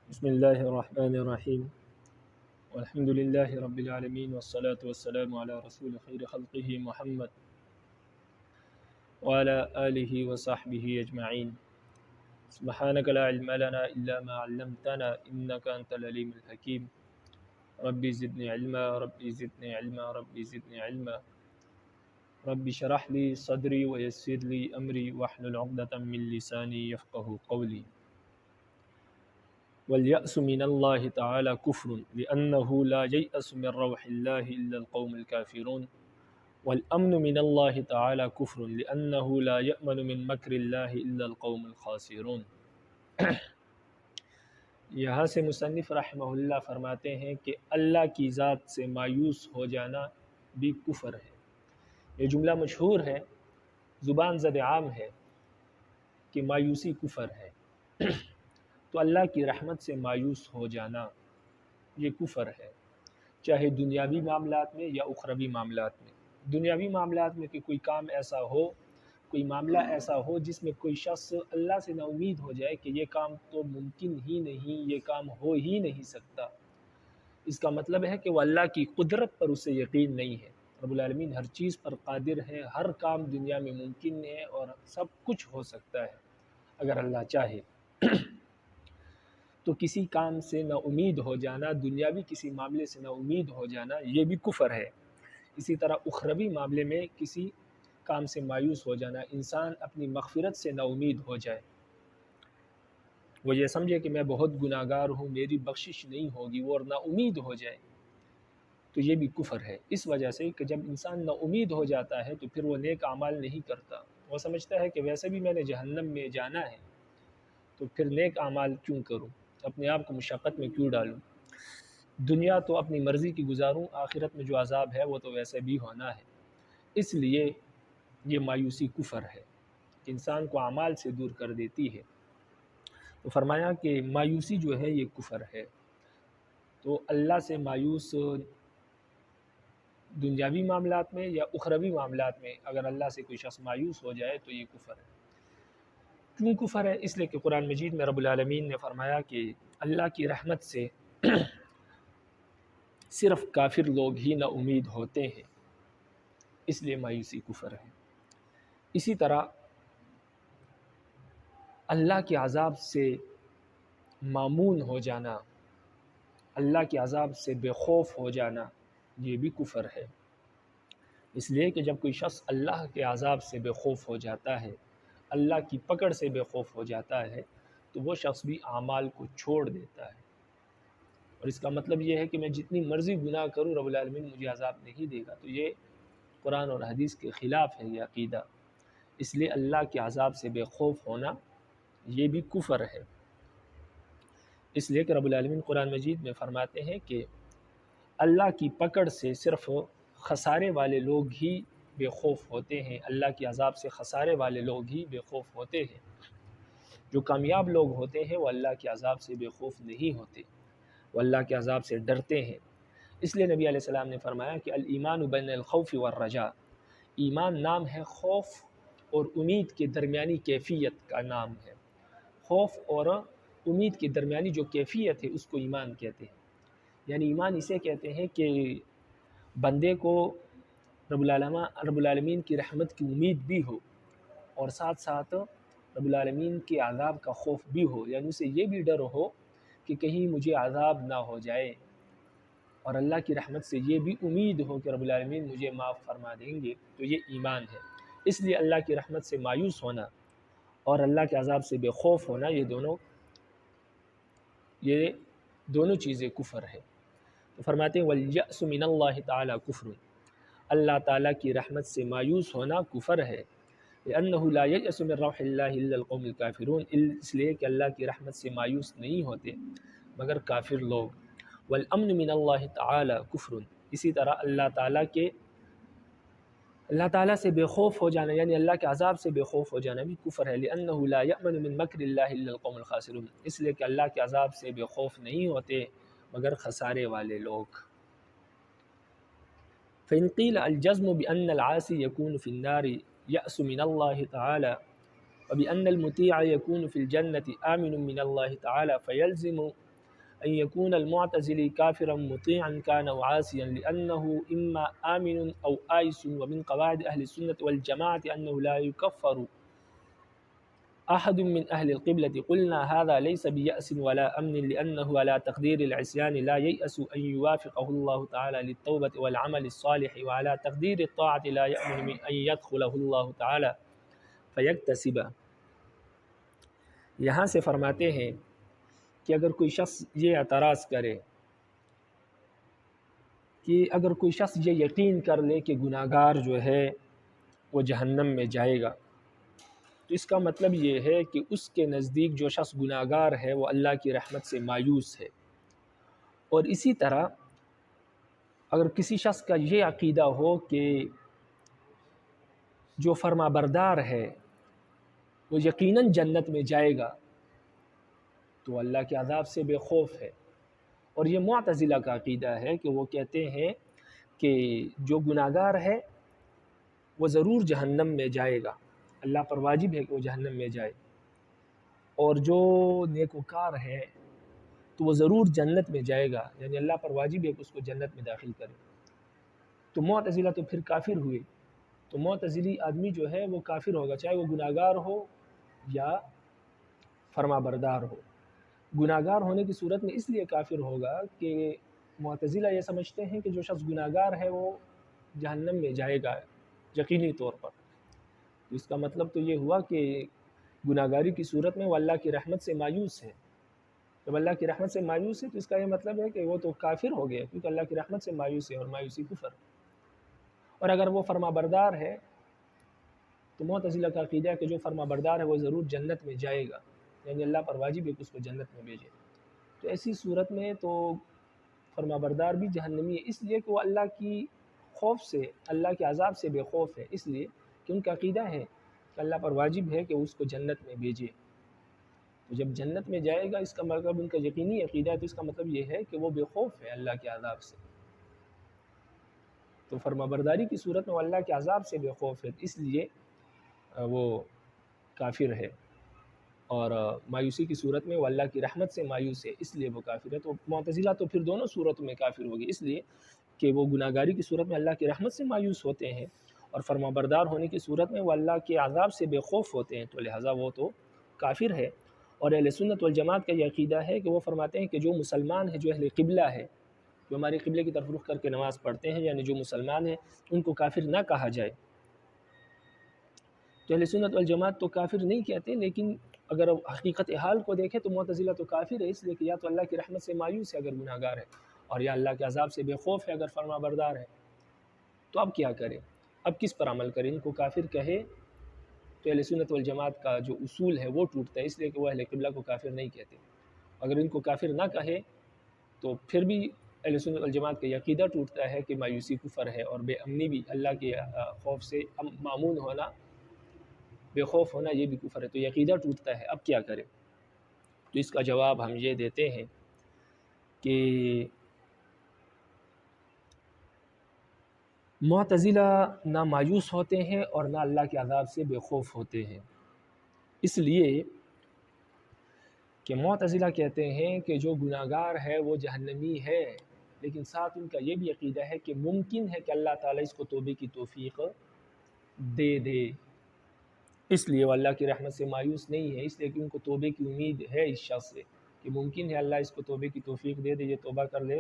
بسم الله الرحمن الرحيم والحمد لله رب العالمين والصلاة والسلام على رسول خير خلقه محمد وعلى آله وصحبه أجمعين. سبحانك لا علم لنا إلا ما علمتنا إنك أنت العليم الحكيم. ربي زدني علما ربي زدني علما ربي زدني علما ربي شرح لي صدري ويسر لي أمري واحلل عقدة من لساني يفقه قولي. واليأس من الله تعالى كفر لأنه لا ييأس من روح الله إلا القوم الكافرون. والأمن من الله تعالى كفر لأنه لا يأمن من مكر الله إلا القوم الخاسرون. یہاں سے مصنف رحمہ اللہ فرماتے ہیں کہ اللہ کی ذات سے مایوس ہو جانا بھی کفر ہے۔ یہ جملہ مشہور ہے، زبان زد عام ہے کہ مایوسی کفر ہے۔ تو اللہ کی رحمت سے مایوس ہو جانا یہ کفر ہے، چاہے دنیاوی معاملات میں یا اخروی معاملات میں۔ دنیاوی معاملات میں کہ کوئی کام ایسا ہو، کوئی معاملہ ایسا ہو جس میں کوئی شخص اللہ سے نا امید ہو جائے کہ یہ کام تو ممکن ہی نہیں، یہ کام ہو ہی نہیں سکتا، اس کا مطلب ہے کہ وہ اللہ کی قدرت پر اسے یقین نہیں ہے۔ رب العالمین ہر چیز پر قادر ہے، ہر کام دنیا میں ممکن ہے اور سب کچھ ہو سکتا ہے اگر اللہ چاہے۔ تو کسی کام سے نا امید ہو جانا، دنیاوی کسی معاملے سے نا امید ہو جانا، یہ بھی کفر ہے۔ اسی طرح اخروی معاملے میں کسی کام سے مایوس ہو جانا، انسان اپنی مغفرت سے نا امید ہو جائے، وہ یہ سمجھے کہ میں بہت گناہ گار ہوں، میری بخشش نہیں ہوگی، وہ اور نا امید ہو جائے، تو یہ بھی کفر ہے۔ اس وجہ سے کہ جب انسان نا امید ہو جاتا ہے تو پھر وہ نیک اعمال نہیں کرتا، وہ سمجھتا ہے کہ ویسے بھی میں نے جہنم میں جانا ہے تو پھر نیک اعمال کیوں کروں، اپنے آپ کو مشقت میں کیوں ڈالوں، دنیا تو اپنی مرضی کی گزاروں، آخرت میں جو عذاب ہے وہ تو ویسے بھی ہونا ہے۔ اس لیے یہ مایوسی کفر ہے کہ انسان کو اعمال سے دور کر دیتی ہے۔ تو فرمایا کہ مایوسی جو ہے یہ کفر ہے۔ تو اللہ سے مایوس دنیاوی معاملات میں یا اخروی معاملات میں اگر اللہ سے کوئی شخص مایوس ہو جائے تو یہ کفر ہے۔ کیوں کفر ہے؟ اس لیے کہ قرآن مجید میں رب العالمین نے فرمایا کہ اللہ کی رحمت سے صرف کافر لوگ ہی نا امید ہوتے ہیں، اس لیے مایوسی کفر ہے۔ اسی طرح اللہ کے عذاب سے مامون ہو جانا، اللہ کے عذاب سے بے خوف ہو جانا، یہ بھی کفر ہے۔ اس لیے کہ جب کوئی شخص اللہ کے عذاب سے بے خوف ہو جاتا ہے، اللہ کی پکڑ سے بے خوف ہو جاتا ہے، تو وہ شخص بھی اعمال کو چھوڑ دیتا ہے، اور اس کا مطلب یہ ہے کہ میں جتنی مرضی گناہ کروں رب العالمین مجھے عذاب نہیں دے گا، تو یہ قرآن اور حدیث کے خلاف ہے یہ عقیدہ۔ اس لیے اللہ کے عذاب سے بے خوف ہونا یہ بھی کفر ہے۔ اس لیے کہ رب العالمین قرآن مجید میں فرماتے ہیں کہ اللہ کی پکڑ سے صرف خسارے والے لوگ ہی بے خوف ہوتے ہیں، اللہ کے عذاب سے خسارے والے لوگ ہی بے خوف ہوتے ہیں۔ جو کامیاب لوگ ہوتے ہیں وہ اللہ کے عذاب سے بے خوف نہیں ہوتے، وہ اللہ کے عذاب سے ڈرتے ہیں۔ اس لیے نبی علیہ السلام نے فرمایا کہ الایمان بین الخوف والرجاء، ایمان نام ہے خوف اور امید کے درمیانی کیفیت کا نام ہے۔ خوف اور امید کے درمیانی جو کیفیت ہے اس کو ایمان کہتے ہیں۔ یعنی ایمان اسے کہتے ہیں کہ بندے کو رب العالمین کی رحمت کی امید بھی ہو اور ساتھ ساتھ رب العالمین کے عذاب کا خوف بھی ہو، یعنی اسے یہ بھی ڈر ہو کہ کہیں مجھے عذاب نہ ہو جائے، اور اللہ کی رحمت سے یہ بھی امید ہو کہ رب العالمین مجھے معاف فرما دیں گے، تو یہ ایمان ہے۔ اس لیے اللہ کی رحمت سے مایوس ہونا اور اللہ کے عذاب سے بے خوف ہونا، یہ دونوں چیزیں کفر ہے۔ تو فرماتے ہیں وَالْيَأْسُ مِنَ اللَّهِ تَعَالَى كُفْرٌ، اللہ تعالیٰ کی رحمت سے مایوس ہونا کفر ہے۔ لِأَنَّهُ لَا يَيْأَسُ مِن رَوْحِ اللَّهِ إِلَّا الْقَوْمُ الْكَافِرُونَ، اس لیے کہ اللہ کی رحمت سے مایوس نہیں ہوتے مگر کافر لوگ۔ وَالْأَمْنُ مِنَ اللَّهِ تَعَالَى كُفْرٌ، اسی طرح اللہ تعالیٰ سے بے خوف ہو جانا یعنی اللہ کے عذاب سے بے خوف ہو جانا بھی کفر ہے۔ لِأَنَّهُ لَا يَأْمَنُ مِن مَكْرِ اللَّهِ إِلَّا الْقَوْمُ الْخَاسِرُونَ، اس لیے کہ اللہ کے عذاب سے بے خوف نہیں ہوتے مگر خسارے والے لوگ۔ فإن قيل الجزم بأن العاصي يكون في النار يأس من الله تعالى وبأن المطيع يكون في الجنة آمن من الله تعالى فيلزم أن يكون المعتزلي كافرا مطيعا كان وعاصيا لأنه إما آمن أو آيس، ومن قواعد أهل السنة والجماعة أنه لا يكفر أحد من أهل القبلة. قلنا هذا ليس بيأس ولا أمن، لأنه على تقدير العصيان لا ييأس أن يوافقه الله تعالى للتوبة والعمل الصالح، وعلى تقدير الطاعة لا يأمن من أن يدخله الله تعالى فيكتسب. یہاں سے فرماتے ہیں کہ اگر کوئی شخص یہ اعتراض کرے کہ اگر کوئی شخص یہ یقین کر لے کہ گناہگار جو ہے وہ جہنم میں جائے گا، تو اس کا مطلب یہ ہے کہ اس کے نزدیک جو شخص گناہگار ہے وہ اللہ کی رحمت سے مایوس ہے۔ اور اسی طرح اگر کسی شخص کا یہ عقیدہ ہو کہ جو فرما بردار ہے وہ یقیناً جنت میں جائے گا، تو اللہ کے عذاب سے بے خوف ہے۔ اور یہ معتزلہ کا عقیدہ ہے کہ وہ کہتے ہیں کہ جو گناہگار ہے وہ ضرور جہنم میں جائے گا، اللہ پر واجب ہے کہ وہ جہنم میں جائے، اور جو نیکوکار ہے تو وہ ضرور جنت میں جائے گا، یعنی اللہ پر واجب ہے کہ اس کو جنت میں داخل کرے۔ تو معتزلہ تو پھر کافر ہوئے۔ تو معتزلی آدمی جو ہے وہ کافر ہوگا، چاہے وہ گناہگار ہو یا فرما بردار ہو۔ گناہگار ہونے کی صورت میں اس لیے کافر ہوگا کہ معتزلہ یہ سمجھتے ہیں کہ جو شخص گناہگار ہے وہ جہنم میں جائے گا یقینی طور پر۔ تو اس کا مطلب تو یہ ہوا کہ گناہگاری کی صورت میں وہ اللہ کی رحمت سے مایوس ہے۔ جب اللہ کی رحمت سے مایوس ہے تو اس کا یہ مطلب ہے کہ وہ تو کافر ہو گیا، کیونکہ اللہ کی رحمت سے مایوس ہے، اور مایوسی کفر۔ اور اگر وہ فرما بردار ہے تو معتزلہ کا عقیدہ ہے کہ جو فرما بردار ہے وہ ضرور جنت میں جائے گا، یعنی اللہ پر واجب ہے کہ اس کو جنت میں بھیجے۔ تو ایسی صورت میں تو فرما بردار بھی جہنمی ہے، اس لیے کہ وہ اللہ کی خوف سے، اللہ کے عذاب سے بے خوف ہے، اس لیے کہ ان کا عقیدہ ہے کہ اللہ پر واجب ہے کہ اس کو جنت میں بھیجے۔ تو جب جنت میں جائے گا، اس کا مطلب ان کا یقینی عقیدہ ہے، تو اس کا مطلب یہ ہے کہ وہ بے خوف ہے اللہ کے عذاب سے۔ تو فرما برداری کی صورت میں وہ اللہ کے عذاب سے بے خوف ہے، اس لیے وہ کافر ہے، اور مایوسی کی صورت میں وہ اللہ کی رحمت سے مایوس ہے، اس لیے وہ کافر ہے۔ تو معتزلہ تو پھر دونوں صورتوں میں کافر ہوگی، اس لیے کہ وہ گناہگاری کی صورت میں اللہ کی رحمت سے مایوس ہوتے ہیں، اور فرما بردار ہونے کی صورت میں وہ اللہ کے عذاب سے بے خوف ہوتے ہیں، تو لہٰذا وہ تو کافر ہے۔ اور اہل سنت والجماعت کا یہ عقیدہ ہے کہ وہ فرماتے ہیں کہ جو مسلمان ہے، جو اہل قبلہ ہے، جو ہمارے قبلے کی طرف رخ کر کے نماز پڑھتے ہیں، یعنی جو مسلمان ہیں، ان کو کافر نہ کہا جائے۔ تو اہل سنت والجماعت تو کافر نہیں کہتے، لیکن اگر حقیقت حال کو دیکھیں تو معتزلہ تو کافر ہے، اس لیے کہ یا تو اللہ کی رحمت سے مایوس ہے اگر گناہگار ہے، اور یا اللہ کے عذاب سے بے خوف ہے اگر فرما بردار ہے۔ تو اب کیا کریں؟ اب کس پر عمل کریں؟ ان کو کافر کہے تو اہل سنت والجماعت کا جو اصول ہے وہ ٹوٹتا ہے، اس لیے کہ وہ اہل قبلہ کو کافر نہیں کہتے۔ اگر ان کو کافر نہ کہے تو پھر بھی اہل سنت والجماعت کا عقیدہ ٹوٹتا ہے کہ مایوسی کفر ہے، اور بے امنی بھی، اللہ کے خوف سے مامون ہونا، بے خوف ہونا، یہ بھی کفر ہے، تو یہ عقیدہ ٹوٹتا ہے۔ اب کیا کریں؟ تو اس کا جواب ہم یہ دیتے ہیں کہ معتزلہ نہ مایوس ہوتے ہیں اور نہ اللہ کے عذاب سے بے خوف ہوتے ہیں، اس لیے کہ معتزلہ کہتے ہیں کہ جو گناہگار ہے وہ جہنمی ہے، لیکن ساتھ ان کا یہ بھی عقیدہ ہے کہ ممکن ہے کہ اللہ تعالیٰ اس کو توبے کی توفیق دے دے، اس لیے وہ اللہ کی رحمت سے مایوس نہیں ہے، اس لیے کہ ان کو توبے کی امید ہے اس شخص سے کہ ممکن ہے اللہ اس کو توبے کی توفیق دے دے، یہ توبہ کر لے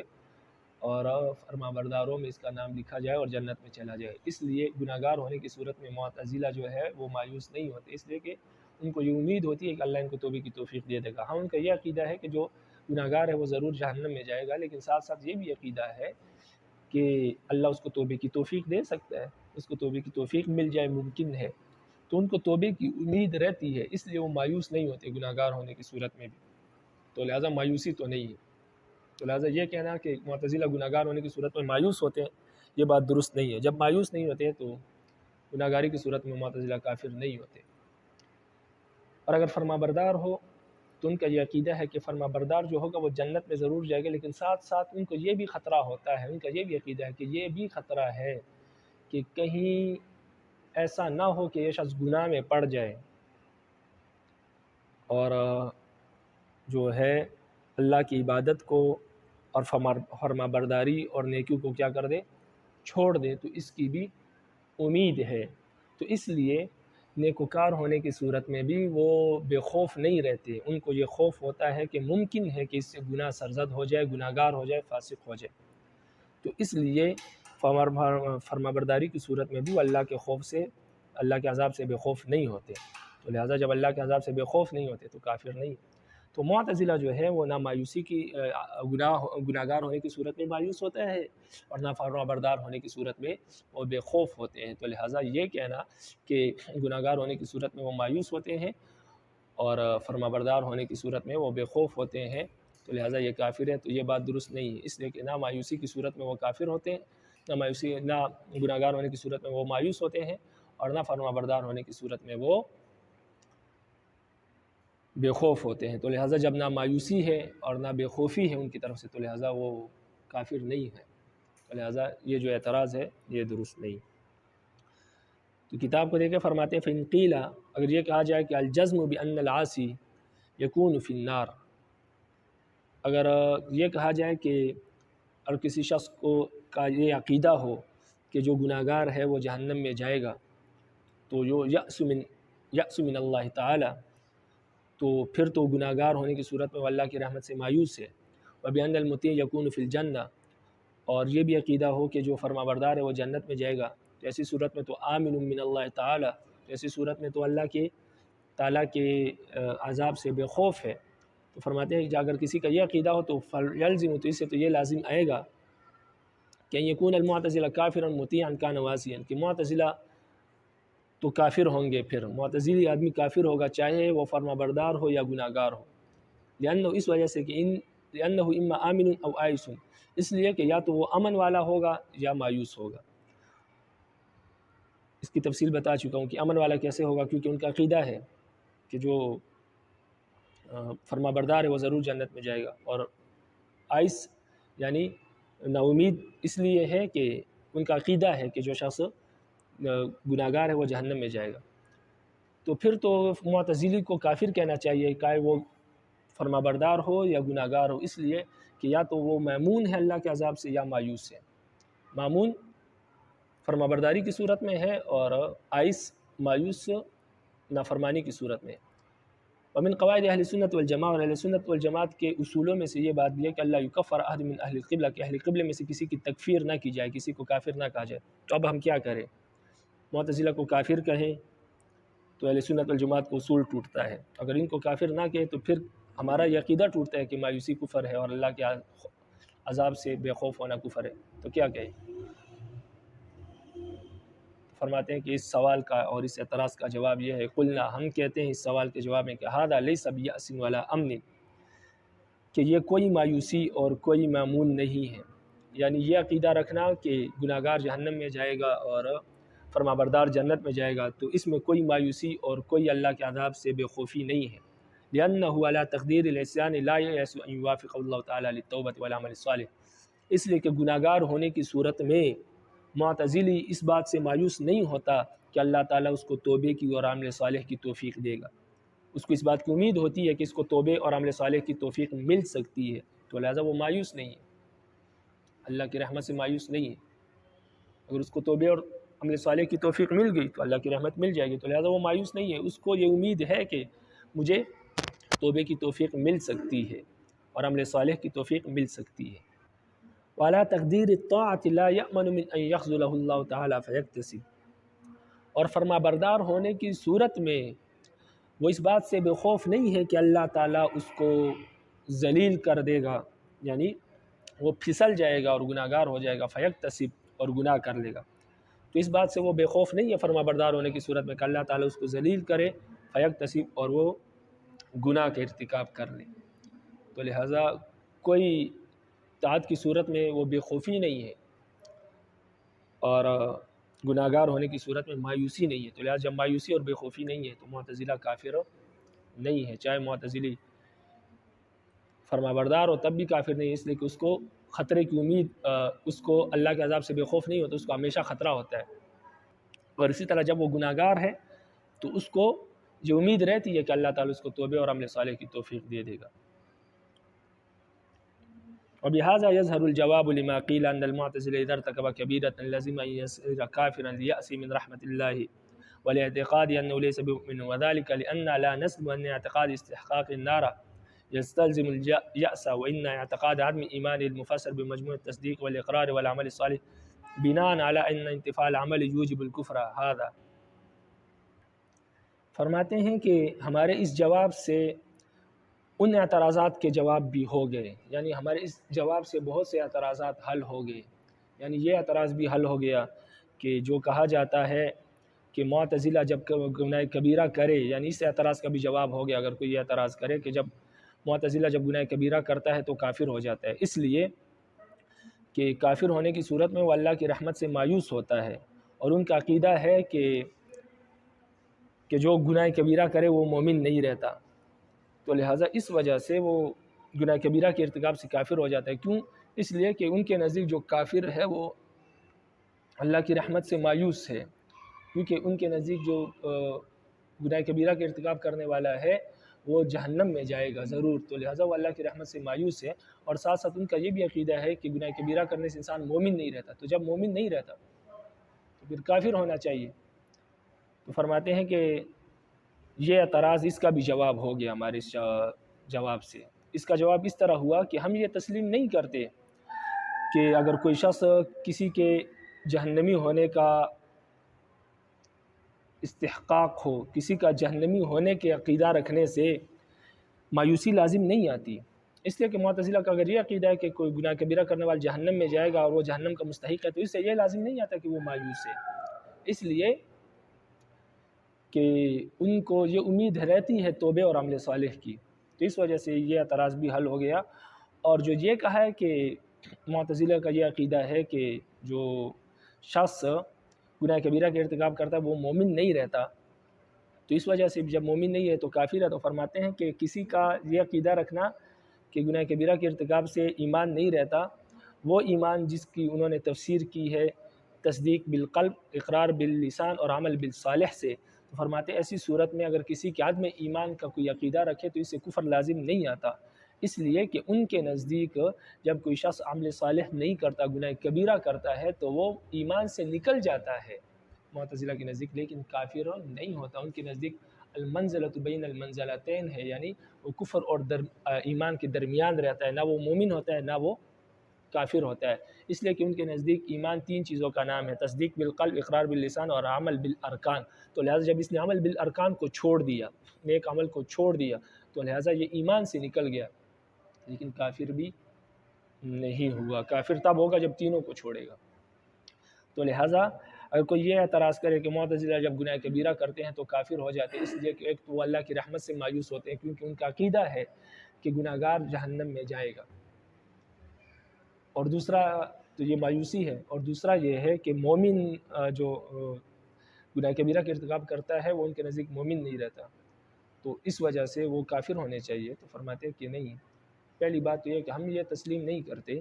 اور فرما برداروں میں اس کا نام لکھا جائے اور جنت میں چلا جائے۔ اس لیے گناہگار ہونے کی صورت میں معتزلہ جو ہے وہ مایوس نہیں ہوتے، اس لیے کہ ان کو یہ امید ہوتی ہے کہ اللہ ان کو توبے کی توفیق دے دے گا۔ ہاں، ان کا یہ عقیدہ ہے کہ جو گناہگار ہے وہ ضرور جہنم میں جائے گا، لیکن ساتھ ساتھ یہ بھی عقیدہ ہے کہ اللہ اس کو توبے کی توفیق دے سکتا ہے، اس کو توبے کی توفیق مل جائے، ممکن ہے، تو ان کو توبے کی امید رہتی ہے، اس لیے وہ مایوس نہیں ہوتے گناہگار ہونے کی صورت میں بھی، تو لہٰذا مایوسی تو نہیں ہے۔ تو لہٰذا یہ کہنا کہ معتزلہ گناہگار ہونے کی صورت میں مایوس ہوتے ہیں، یہ بات درست نہیں ہے۔ جب مایوس نہیں ہوتے تو گناہگاری کی صورت میں معتزلہ کافر نہیں ہوتے۔ اور اگر فرما بردار ہو تو ان کا یہ عقیدہ ہے کہ فرما بردار جو ہوگا وہ جنت میں ضرور جائے گا، لیکن ساتھ ساتھ ان کو یہ بھی خطرہ ہوتا ہے، ان کا یہ بھی عقیدہ ہے کہ یہ بھی خطرہ ہے کہ کہیں ایسا نہ ہو کہ یہ شخص گناہ میں پڑ جائے اور جو ہے اللہ کی عبادت کو اور فرما برداری اور نیکیوں کو کیا کر دے، چھوڑ دے، تو اس کی بھی امید ہے۔ تو اس لیے نیکوکار ہونے کی صورت میں بھی وہ بے خوف نہیں رہتے، ان کو یہ خوف ہوتا ہے کہ ممکن ہے کہ اس سے گناہ سرزد ہو جائے، گناہ گار ہو جائے، فاسق ہو جائے۔ تو اس لیے فرما برداری کی صورت میں بھی وہ اللہ کے خوف سے، اللہ کے عذاب سے بے خوف نہیں ہوتے۔ تو لہٰذا جب اللہ کے عذاب سے بے خوف نہیں ہوتے تو کافر نہیں۔ تو معتزلہ جو ہے وہ نہ مایوسی کی گناہ گار ہونے کی صورت میں مایوس ہوتا ہے، اور نہ فرما بردار ہونے کی صورت میں وہ بے خوف ہوتے ہیں۔ تو لہٰذا یہ کہنا کہ گناہ گار ہونے کی صورت میں وہ مایوس ہوتے ہیں اور فرما بردار ہونے کی صورت میں وہ بے خوف ہوتے ہیں، تو لہٰذا یہ کافر ہے، تو یہ بات درست نہیں ہے۔ اس لیے کہ نہ مایوسی کی صورت میں وہ کافر ہوتے ہیں، نہ گناہ گار ہونے کی صورت میں وہ مایوس ہوتے ہیں، اور نہ فرما بردار ہونے کی صورت میں وہ بے خوف ہوتے ہیں۔ تو لہٰذا جب نہ مایوسی ہے اور نہ بے خوفی ہے ان کی طرف سے، تو لہٰذا وہ کافر نہیں ہے۔ تو لہٰذا یہ جو اعتراض ہے یہ درست نہیں۔ تو کتاب کو دیکھ کے فرماتے ہیں فَإِن قِيلَ، اگر یہ کہا جائے کہ الجزم بأن العاصی یکون فی النار، اگر یہ کہا جائے کہ اور کسی شخص کا یہ عقیدہ ہو کہ جو گناہ گار ہے وہ جہنم میں جائے گا، تو جو یأس من اللہ تعالی، تو پھر تو گناہ گار ہونے کی صورت میں وہ اللہ کی رحمت سے مایوس ہے۔ وَبِأَنَّ الْمُطِيعَ يَكُونُ فِي الْجَنَّةِ، اور یہ بھی عقیدہ ہو کہ جو فرما بردار ہے وہ جنت میں جائے گا، تو ایسی صورت میں تو آمن من اللہ تعالی، ایسی صورت میں تو اللہ کے تعالیٰ کے عذاب سے بے خوف ہے۔ تو فرماتے ہیں کہ اگر کسی کا یہ عقیدہ ہو تو فَيَلْزِمُ، تو اس سے تو یہ لازم آئے گا کہ يَكُونَ الْمُعْتَزِلَةُ كَافِرًا مُطِيعًا كَانَ وَعَاصِيًا، کہ معتزلہ تو کافر ہوں گے، پھر معتزلی آدمی کافر ہوگا چاہے وہ فرما بردار ہو یا گناہ گار ہو، لأنہ، اس وجہ سے کہ لأنہ اما آمن او عائس، اس لیے کہ یا تو وہ امن والا ہوگا یا مایوس ہوگا۔ اس کی تفصیل بتا چکا ہوں کہ امن والا کیسے ہوگا، کیونکہ ان کا عقیدہ ہے کہ جو فرما بردار ہے وہ ضرور جنت میں جائے گا، اور عائس یعنی نا امید اس لیے ہے کہ ان کا عقیدہ ہے کہ جو شخص گناہ گار ہے وہ جہنم میں جائے گا۔ تو پھر تو معتزلی کو کافر کہنا چاہیے، چاہے وہ فرما بردار ہو یا گناہ گار ہو، اس لیے کہ یا تو وہ مامون ہے اللہ کے عذاب سے یا مایوس ہے۔ مامون فرما برداری کی صورت میں ہے، اور عائس مایوس نافرمانی کی صورت میں۔ ومن قواعد اہل سنت والجماعہ، اور اہل سنت والجماعت کے اصولوں میں سے یہ بات بھی ہے کہ اللہ یکفر احد من اہل القبلہ، کہ اہل قبلے میں سے کسی کی تکفیر نہ کی جائے، کسی کو کافر نہ کہا جائے۔ تو اب ہم کیا کریں؟ معتزلہ کو کافر کہیں تو اہل سنت والجماعت کو اصول ٹوٹتا ہے، اگر ان کو کافر نہ کہیں تو پھر ہمارا یہ عقیدہ ٹوٹتا ہے کہ مایوسی کفر ہے اور اللہ کے عذاب سے بے خوف ہونا کفر ہے، تو کیا کہیں؟ فرماتے ہیں کہ اس سوال کا اور اس اعتراض کا جواب یہ ہے، قلنا، ہم کہتے ہیں اس سوال کے جواب میں کہ ھذا لیس بیأس ولا امن، کہ یہ کوئی مایوسی اور کوئی مامون نہیں ہے، یعنی یہ عقیدہ رکھنا کہ گناہ گار جہنم میں جائے گا اور فرما بردار جنت میں جائے گا، تو اس میں کوئی مایوسی اور کوئی اللہ کے عذاب سے بے خوفی نہیں ہے۔ لأنه على تقدیر العصیان لا یأس ان یوافق اللہ تعالی للتوبۃ والعمل الصالح، اس لیے کہ گناہ گار ہونے کی صورت میں معتزلی اس بات سے مایوس نہیں ہوتا کہ اللہ تعالیٰ اس کو توبے کی اور عمل صالح کی توفیق دے گا، اس کو اس بات کی امید ہوتی ہے کہ اس کو توبے اور عمل صالح کی توفیق مل سکتی ہے، تو لہٰذا وہ مایوس نہیں ہے، اللہ کی رحمت سے مایوس نہیں ہے۔ اگر اس کو توبے اور عمل صالح کی توفیق مل گئی تو اللہ کی رحمت مل جائے گی، تو لہٰذا وہ مایوس نہیں ہے، اس کو یہ امید ہے کہ مجھے توبے کی توفیق مل سکتی ہے اور عمل صالح کی توفیق مل سکتی ہے۔ وعلى تقدیر الطاعة لا يأمن من ان يخذله اللہ تعالی فيكتسب، اور فرما بردار ہونے کی صورت میں وہ اس بات سے بے خوف نہیں ہے کہ اللہ تعالیٰ اس کو ذلیل کر دے گا، یعنی وہ پھسل جائے گا اور گناہ گار ہو جائے گا، فیکتسب، اور گناہ کر لے گا، تو اس بات سے وہ بے خوف نہیں ہے فرما بردار ہونے کی صورت میں کہ اللہ تعالیٰ اس کو ذلیل کرے، فیکتسب، اور وہ گناہ کا ارتکاب کر لے۔ تو لہٰذا کوئی اطاعت کی صورت میں وہ بے خوفی نہیں ہے اور گناہ گار ہونے کی صورت میں مایوسی نہیں ہے، تو لہٰذا جب مایوسی اور بے خوفی نہیں ہے تو معتزلہ کافر نہیں ہے، چاہے معتزلی فرما بردار ہو تب بھی کافر نہیں ہے، اس لیے کہ اس کو خطرے کی امید، اس کو اللہ کے عذاب سے بے خوف نہیں ہوتا، اس کو ہمیشہ خطرہ ہوتا ہے، اور اسی طرح جب وہ گناہ گار ہے تو اس کو یہ امید رہتی ہے کہ اللہ تعالیٰ اس کو توبہ اور عمل صالح کی توفیق دے دے گا۔ وبهذا يظهر الجواب لما قيل أن المعتزلة إذا ارتكب كبيرة لازم أن يصير كافرا ليأسي من رحمة الله والاعتقاد أنه ليس بمؤمن، وذلك لأن لا نسلم أن اعتقاد استحقاق النار يستلزم اليأس، وإن اعتقاد عدم إيمان المفسر بمجموع التصديق والإقرار والعمل الصالح بناء على أن انتفاع العمل يوجب الكفر هذا۔ فرماتے ہیں کہ ہمارے اس جواب سے ان اعتراضات کے جواب بھی ہو گئے، یعنی ہمارے اس جواب سے بہت سے اعتراضات حل ہو گئے، یعنی یہ اعتراض بھی حل ہو گیا کہ جو کہا جاتا ہے کہ معتزلہ جب گناہ کبیرہ کرے، یعنی اس اعتراض کا بھی جواب ہو گیا۔ اگر کوئی یہ اعتراض کرے کہ جب معتزلہ جب گناہ کبیرہ کرتا ہے تو کافر ہو جاتا ہے، اس لیے کہ کافر ہونے کی صورت میں وہ اللہ کی رحمت سے مایوس ہوتا ہے، اور ان کا عقیدہ ہے کہ جو گناہ کبیرہ کرے وہ مومن نہیں رہتا، تو لہٰذا اس وجہ سے وہ گناہ کبیرہ کے ارتکاب سے کافر ہو جاتا ہے۔ کیوں؟ اس لیے کہ ان کے نزدیک جو کافر ہے وہ اللہ کی رحمت سے مایوس ہے، کیونکہ ان کے نزدیک جو گناہ کبیرہ کے ارتکاب کرنے والا ہے وہ جہنم میں جائے گا ضرور، تو لہٰذا وہ اللہ کی رحمت سے مایوس ہے۔ اور ساتھ ساتھ ان کا یہ بھی عقیدہ ہے کہ گناہ کبیرہ کرنے سے انسان مومن نہیں رہتا، تو جب مومن نہیں رہتا تو پھر کافر ہونا چاہیے۔ تو فرماتے ہیں کہ یہ اعتراض اس کا بھی جواب ہو گیا ہمارے اس جواب سے۔ اس کا جواب اس طرح ہوا کہ ہم یہ تسلیم نہیں کرتے کہ اگر کوئی شخص کسی کے جہنمی ہونے کا استحقاق ہو، کسی کا جہنمی ہونے کے عقیدہ رکھنے سے مایوسی لازم نہیں آتی، اس لیے کہ معتزلہ کا اگر یہ عقیدہ ہے کہ کوئی گناہ کبیرہ کرنے والا جہنم میں جائے گا اور وہ جہنم کا مستحق ہے، تو اس سے یہ لازم نہیں آتا کہ وہ مایوس ہے، اس لیے کہ ان کو یہ امید رہتی ہے توبے اور عمل صالح کی، تو اس وجہ سے یہ اعتراض بھی حل ہو گیا۔ اور جو یہ کہا ہے کہ معتزلہ کا یہ عقیدہ ہے کہ جو شخص گناہ کبیرہ کے ارتکاب کرتا ہے وہ مومن نہیں رہتا، تو اس وجہ سے جب مومن نہیں ہے تو کافر ہے، تو فرماتے ہیں کہ کسی کا یہ عقیدہ رکھنا کہ گناہ کبیرہ کے ارتکاب سے ایمان نہیں رہتا، وہ ایمان جس کی انہوں نے تفسیر کی ہے تصدیق بالقلب، اقرار باللسان اور عمل بالصالح سے، تو فرماتے ہیں ایسی صورت میں اگر کسی کے عدم ایمان کا کوئی عقیدہ رکھے تو اس سے کفر لازم نہیں آتا، اس لیے کہ ان کے نزدیک جب کوئی شخص عمل صالح نہیں کرتا، گناہ کبیرہ کرتا ہے تو وہ ایمان سے نکل جاتا ہے معتزلہ کے نزدیک، لیکن کافر نہیں ہوتا۔ ان کے نزدیک المنزلۃ بین المنزلتین ہے، یعنی وہ کفر اور ایمان کے درمیان رہتا ہے، نہ وہ مومن ہوتا ہے نہ وہ کافر ہوتا ہے، اس لیے کہ ان کے نزدیک ایمان تین چیزوں کا نام ہے: تصدیق بالقلب، اقرار باللسان اور عمل بالارکان، تو لہٰذا جب اس نے عمل بالارکان کو چھوڑ دیا، نیک عمل کو چھوڑ دیا، تو لہٰذا یہ ایمان سے نکل گیا، لیکن کافر بھی نہیں ہوا۔ کافر تب ہوگا جب تینوں کو چھوڑے گا۔ تو لہٰذا اگر کوئی یہ اعتراض کرے کہ معتزلہ جب گناہ کبیرہ کرتے ہیں تو کافر ہو جاتے ہیں، اس لیے کہ ایک تو وہ اللہ کی رحمت سے مایوس ہوتے ہیں کیونکہ ان کا عقیدہ ہے کہ گناہ گار جہنم میں جائے گا، اور دوسرا تو یہ مایوسی ہے، اور دوسرا یہ ہے کہ مومن جو گناہ کبیرہ کے ارتکاب کرتا ہے وہ ان کے نزدیک مومن نہیں رہتا، تو اس وجہ سے وہ کافر ہونے چاہیے۔ تو فرماتے ہیں کہ نہیں، پہلی بات تو یہ کہ ہم یہ تسلیم نہیں کرتے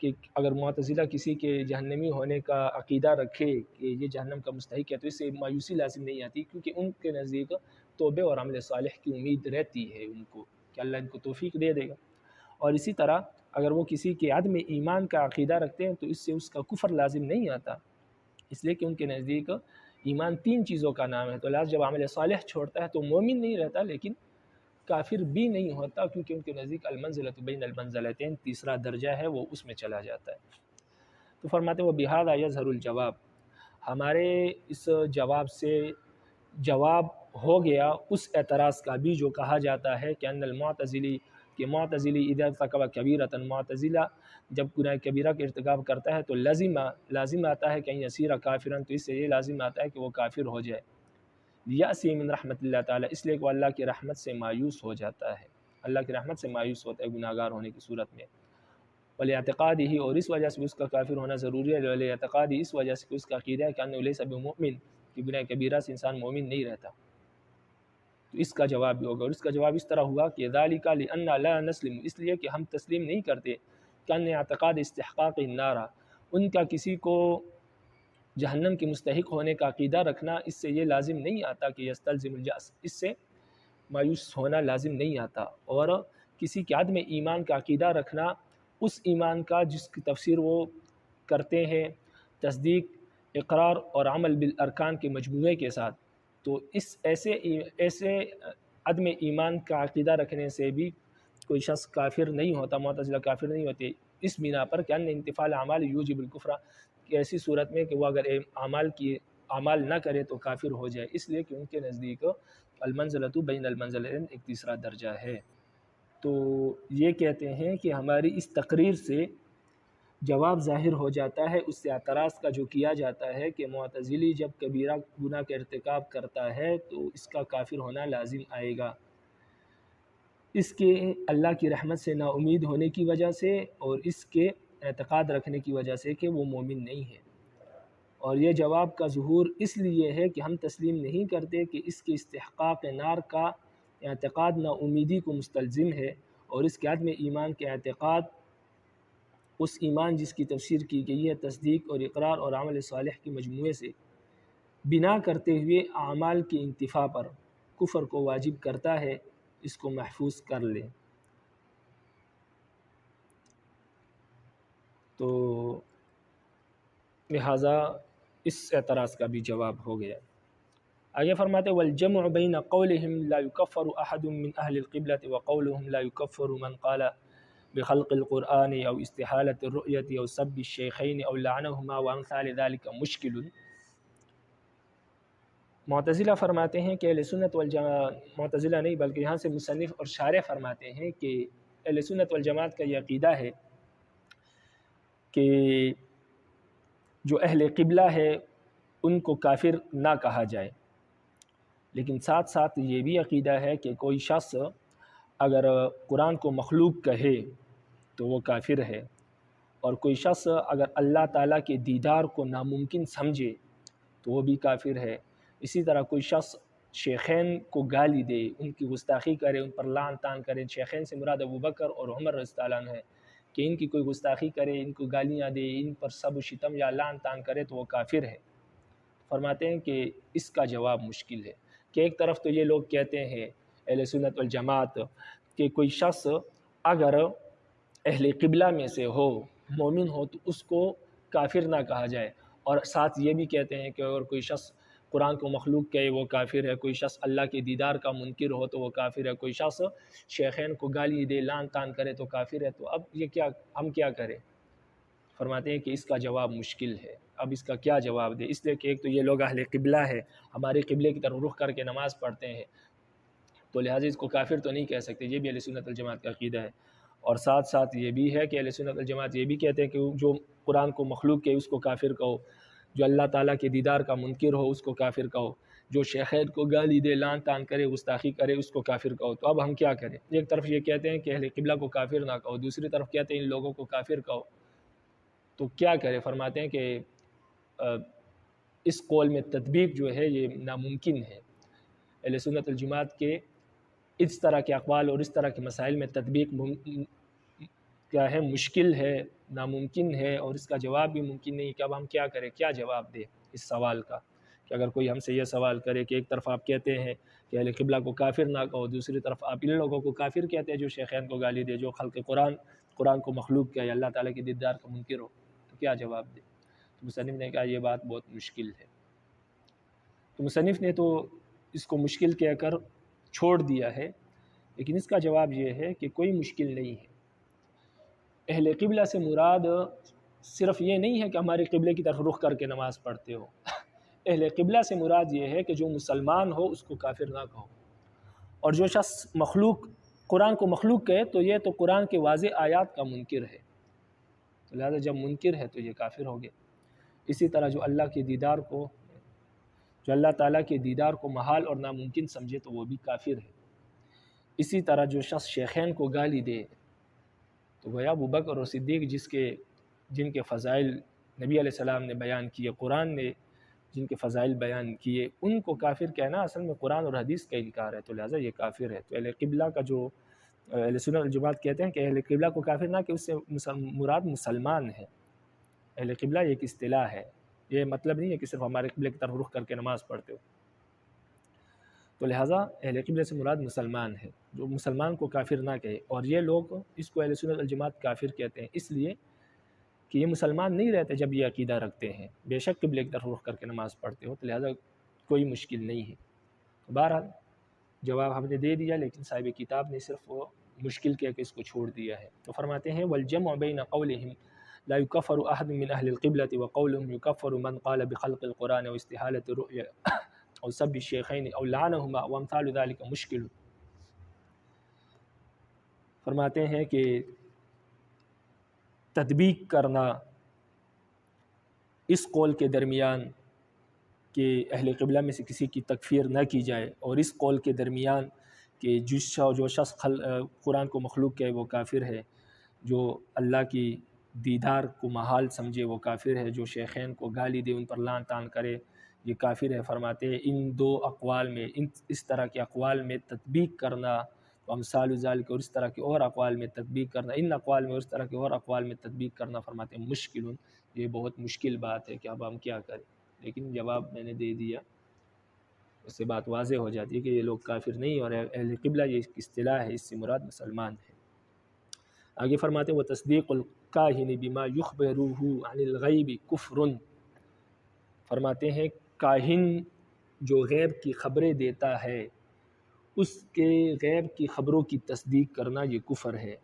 کہ اگر معتزلہ کسی کے جہنمی ہونے کا عقیدہ رکھے کہ یہ جہنم کا مستحق ہے تو اس سے مایوسی لازم نہیں آتی، کیونکہ ان کے نزدیک توبے اور عمل صالح کی امید رہتی ہے ان کو کہ اللہ ان کو توفیق دے دے گا۔ اور اسی طرح اگر وہ کسی کے عدم ایمان کا عقیدہ رکھتے ہیں تو اس سے اس کا کفر لازم نہیں آتا، اس لیے کہ ان کے نزدیک ایمان تین چیزوں کا نام ہے، تو لہٰذا جب عمل صالح چھوڑتا ہے تو مومن نہیں رہتا لیکن کافر بھی نہیں ہوتا، کیونکہ ان کے نزدیک المنزلۃ بین المنزلتین تیسرا درجہ ہے، وہ اس میں چلا جاتا ہے۔ تو فرماتے وہ بہذا یظہر الجواب، ہمارے اس جواب سے جواب ہو گیا اس اعتراض کا بھی جو کہا جاتا ہے کہ ان المعتزلی، کہ معتزلی اذا ارتکب کبیرۃ، معتزلہ جب گناہ کبیرہ کے ارتکاب کرتا ہے تو لازم آتا ہے کہ یصیر کافرا، تو اس سے یہ لازم آتا ہے کہ وہ کافر ہو جائے، یأسی من رحمت اللہ تعالیٰ، اس لیے کہ وہ اللہ کی رحمت سے مایوس ہو جاتا ہے، اللہ کی رحمت سے مایوس ہوتا ہے گناہ گار ہونے کی صورت میں، ولاعتقاد ہی، اور اس وجہ سے اس کا کافر ہونا ضروری ہے، ولاعتقاد ہی، اس وجہ سے اس کا عقیدہ ہے کہ انہ لیس بمؤمن، کہ گناہ کبیرہ سے انسان مومن نہیں رہتا، تو اس کا جواب بھی ہوگا۔ اور اس کا جواب اس طرح ہوا کہ ذالک لأن لا نسلم، اس لیے کہ ہم تسلیم نہیں کرتے کہ ان اعتقاد استحقاق النار، ان کا کسی کو جہنم کے مستحق ہونے کا عقیدہ رکھنا، اس سے یہ لازم نہیں آتا کہ یستلزم الجأس، اس سے مایوس ہونا لازم نہیں آتا، اور کسی کے عدم ایمان کا عقیدہ رکھنا اس ایمان کا جس کی تفسیر وہ کرتے ہیں تصدیق، اقرار اور عمل بالارکان کے مجموعے کے ساتھ، تو اس ایسے عدم ایمان کا عقیدہ رکھنے سے بھی کوئی شخص کافر نہیں ہوتا، معتزلہ کافر نہیں ہوتے، اس بنا پر کہ ان انتفاع اعمال یوجب الکفر، کہ ایسی صورت میں کہ وہ اگر اعمال نہ کرے تو کافر ہو جائے، اس لیے کہ ان کے نزدیک المنزلۃ بین المنزلتین ایک تیسرا درجہ ہے۔ تو یہ کہتے ہیں کہ ہماری اس تقریر سے جواب ظاہر ہو جاتا ہے اس سے اعتراض کا جو کیا جاتا ہے کہ معتزلی جب کبیرہ گناہ کا ارتکاب کرتا ہے تو اس کا کافر ہونا لازم آئے گا، اس کے اللہ کی رحمت سے نا امید ہونے کی وجہ سے اور اس کے اعتقاد رکھنے کی وجہ سے کہ وہ مومن نہیں ہے۔ اور یہ جواب کا ظہور اس لیے ہے کہ ہم تسلیم نہیں کرتے کہ اس کے استحقاق نار کا اعتقاد نا امیدی کو مستلزم ہے، اور اس کے عدم ایمان کے اعتقاد اس ایمان جس کی تفسیر کی گئی ہے تصدیق اور اقرار اور عمل صالح کے مجموعے سے بنا کرتے ہوئے اعمال کی انتفاع پر کفر کو واجب کرتا ہے، اس کو محفوظ کر لیں۔ تو لہٰذا اس اعتراض کا بھی جواب ہو گیا۔ آگے فرماتے والجمع بین قولہم لا یکفر احد من اہل القبلۃ وقولہم لا یکفر من قال بخلق القرآن او استحالة الرؤیة او سب الشیخین او لعنہما وامثال ذلك مشکل۔ معتزلہ فرماتے ہیں کہ اہل سنت والجماعت، معتزلہ نہیں بلکہ یہاں سے مصنف اور شارح فرماتے ہیں کہ اہل سنت والجماعت کا یہ عقیدہ ہے کہ جو اہل قبلہ ہے ان کو کافر نہ کہا جائے، لیکن ساتھ ساتھ یہ بھی عقیدہ ہے کہ کوئی شخص اگر قرآن کو مخلوق کہے تو وہ کافر ہے، اور کوئی شخص اگر اللہ تعالیٰ کے دیدار کو ناممکن سمجھے تو وہ بھی کافر ہے۔ اسی طرح کوئی شخص شیخین کو گالی دے، ان کی گستاخی کرے، ان پر لعن طعن کرے، شیخین سے مراد ابوبکر اور عمر رضی اللہ عنہ ہے، کہ ان کی کوئی گستاخی کرے، ان کو گالیاں دے، ان پر سب و شتم یا لعن طعن کرے تو وہ کافر ہے۔ فرماتے ہیں کہ اس کا جواب مشکل ہے، کہ ایک طرف تو یہ لوگ کہتے ہیں اہل سنت والجماعت کہ کوئی شخص اگر اہل قبلہ میں سے ہو، مومن ہو، تو اس کو کافر نہ کہا جائے، اور ساتھ یہ بھی کہتے ہیں کہ اگر کوئی شخص قرآن کو مخلوق کہے وہ کافر ہے، کوئی شخص اللہ کے دیدار کا منکر ہو تو وہ کافر ہے، کوئی شخص شیخین کو گالی دے، لعن طعن کرے تو کافر ہے۔ تو اب یہ ہم کیا کریں؟ فرماتے ہیں کہ اس کا جواب مشکل ہے، اب اس کا کیا جواب دے، اس لیے کہ ایک تو یہ لوگ اہل قبلہ ہے، ہمارے قبلے کی طرف رخ کر کے نماز پڑھتے ہیں، تو لہٰذا اس کو کافر تو نہیں کہہ سکتے، یہ بھی اہل سنت والجماعت کا عقیدہ ہے۔ اور ساتھ ساتھ یہ بھی ہے کہ اہل سنت والجماعت یہ بھی کہتے ہیں کہ جو قرآن کو مخلوق کہے اس کو کافر کہو، جو اللہ تعالیٰ کے دیدار کا منکر ہو اس کو کافر کہو، جو شیخین کو گالی دے، لعن طعن کرے، گستاخی کرے، اس کو کافر کہو۔ تو اب ہم کیا کریں؟ ایک طرف یہ کہتے ہیں کہ اہل قبلہ کو کافر نہ کہو، دوسری طرف کہتے ہیں ان لوگوں کو کافر کہو، تو کیا کرے؟ فرماتے ہیں کہ اس قول میں تطبیق جو ہے یہ ناممکن ہے۔ اہل سنت والجماعت کے اس طرح کے اقوال اور اس طرح کے مسائل میں تطبیق کیا ہے؟ مشکل ہے، ناممکن ہے، اور اس کا جواب بھی ممکن نہیں کہ اب ہم کیا کریں، کیا جواب دیں اس سوال کا، کہ اگر کوئی ہم سے یہ سوال کرے کہ ایک طرف آپ کہتے ہیں کہ اہل قبلہ کو کافر نہ کہو، دوسری طرف آپ ان لوگوں کو کافر کہتے ہیں جو شیخین کو گالی دے، جو خلق قرآن کو مخلوق کہے، اللہ تعالیٰ کے دیدار کا منکر ہو، تو کیا جواب دے؟ تو مصنف نے کہا یہ بات بہت مشکل ہے۔ تو مصنف نے تو اس کو مشکل کہہ کر چھوڑ دیا ہے، لیکن اس کا جواب یہ ہے کہ کوئی مشکل نہیں ہے۔ اہل قبلہ سے مراد صرف یہ نہیں ہے کہ ہمارے قبلے کی طرف رخ کر کے نماز پڑھتے ہو، اہل قبلہ سے مراد یہ ہے کہ جو مسلمان ہو اس کو کافر نہ کہو، اور جو شخص قرآن کو مخلوق کہے تو یہ تو قرآن کے واضح آیات کا منکر ہے، تو لہذا جب منکر ہے تو یہ کافر ہو گیا۔ اسی طرح جو اللہ تعالیٰ کے دیدار کو محال اور ناممکن سمجھے تو وہ بھی کافر ہے۔ اسی طرح جو شخص شیخین کو گالی دے تو گویا ابوبکر اور صدیق جن کے فضائل نبی علیہ السلام نے بیان کیے، قرآن نے جن کے فضائل بیان کیے، ان کو کافر کہنا اصل میں قرآن اور حدیث کا انکار ہے، تو لہٰذا یہ کافر ہے۔ تو اہل قبلہ کا جو اہل سنت والجماعت کہتے ہیں کہ اہل قبلہ کو کافر نہ کہ اس سے مراد مسلمان ہے۔ اہل قبلہ ایک اصطلاح ہے، یہ مطلب نہیں ہے کہ صرف ہمارے قبلے کی طرف رخ کر کے نماز پڑھتے ہو، تو لہٰذا اہل قبلہ سے مراد مسلمان ہے۔ جو مسلمان کو کافر نہ کہے، اور یہ لوگ اس کو اہل سنت والجماعت کافر کہتے ہیں اس لیے کہ یہ مسلمان نہیں رہتے جب یہ عقیدہ رکھتے ہیں، بے شک قبلے کی طرف رخ کر کے نماز پڑھتے ہو، تو لہٰذا کوئی مشکل نہیں ہے۔ بہرحال جواب ہم نے دے دیا، لیکن صاحب کتاب نے صرف وہ مشکل کہہ کے اس کو چھوڑ دیا ہے۔ تو فرماتے ہیں والجمع بین قولہم لا يكفر احد من اہل القبلة وقولهم يكفر من قال بخلق القرآن واستحالة الرؤيا او سب الشیخین او لعنہما وامثال ذلك مشکل۔ فرماتے ہیں کہ تطبیق کرنا اس قول کے درمیان کہ اہل قبلہ میں سے کسی کی تکفیر نہ کی جائے، اور اس قول کے درمیان کہ جو شخص قرآن کو مخلوق کہے وہ کافر ہے، جو اللہ کی دیدار کو محال سمجھے وہ کافر ہے، جو شیخین کو گالی دے ان پر لعن طعن کرے یہ کافر ہے۔ فرماتے ہیں ان دو اقوال میں، اس طرح کے اقوال میں تطبیق کرنا، امثال ذالک، اور اس طرح کے اور اقوال میں تطبیق کرنا، ان اقوال میں اور اس طرح کے اور اقوال میں تطبیق کرنا، فرماتے ہیں مشکل، یہ بہت مشکل بات ہے کہ اب ہم کیا کریں۔ لیکن جواب میں نے دے دیا، اس سے بات واضح ہو جاتی ہے کہ یہ لوگ کافر نہیں، اور اہل قبلہ یہ ایک اصطلاح ہے، اس سے مراد مسلمان ہے۔ آگے فرماتے ہیں وتصدیق الکاہن بما یخبرہ عن الغیب کفر۔ فرماتے ہیں کاہن جو غیب کی خبریں دیتا ہے، اس کے غیب کی خبروں کی تصدیق کرنا یہ کفر ہے۔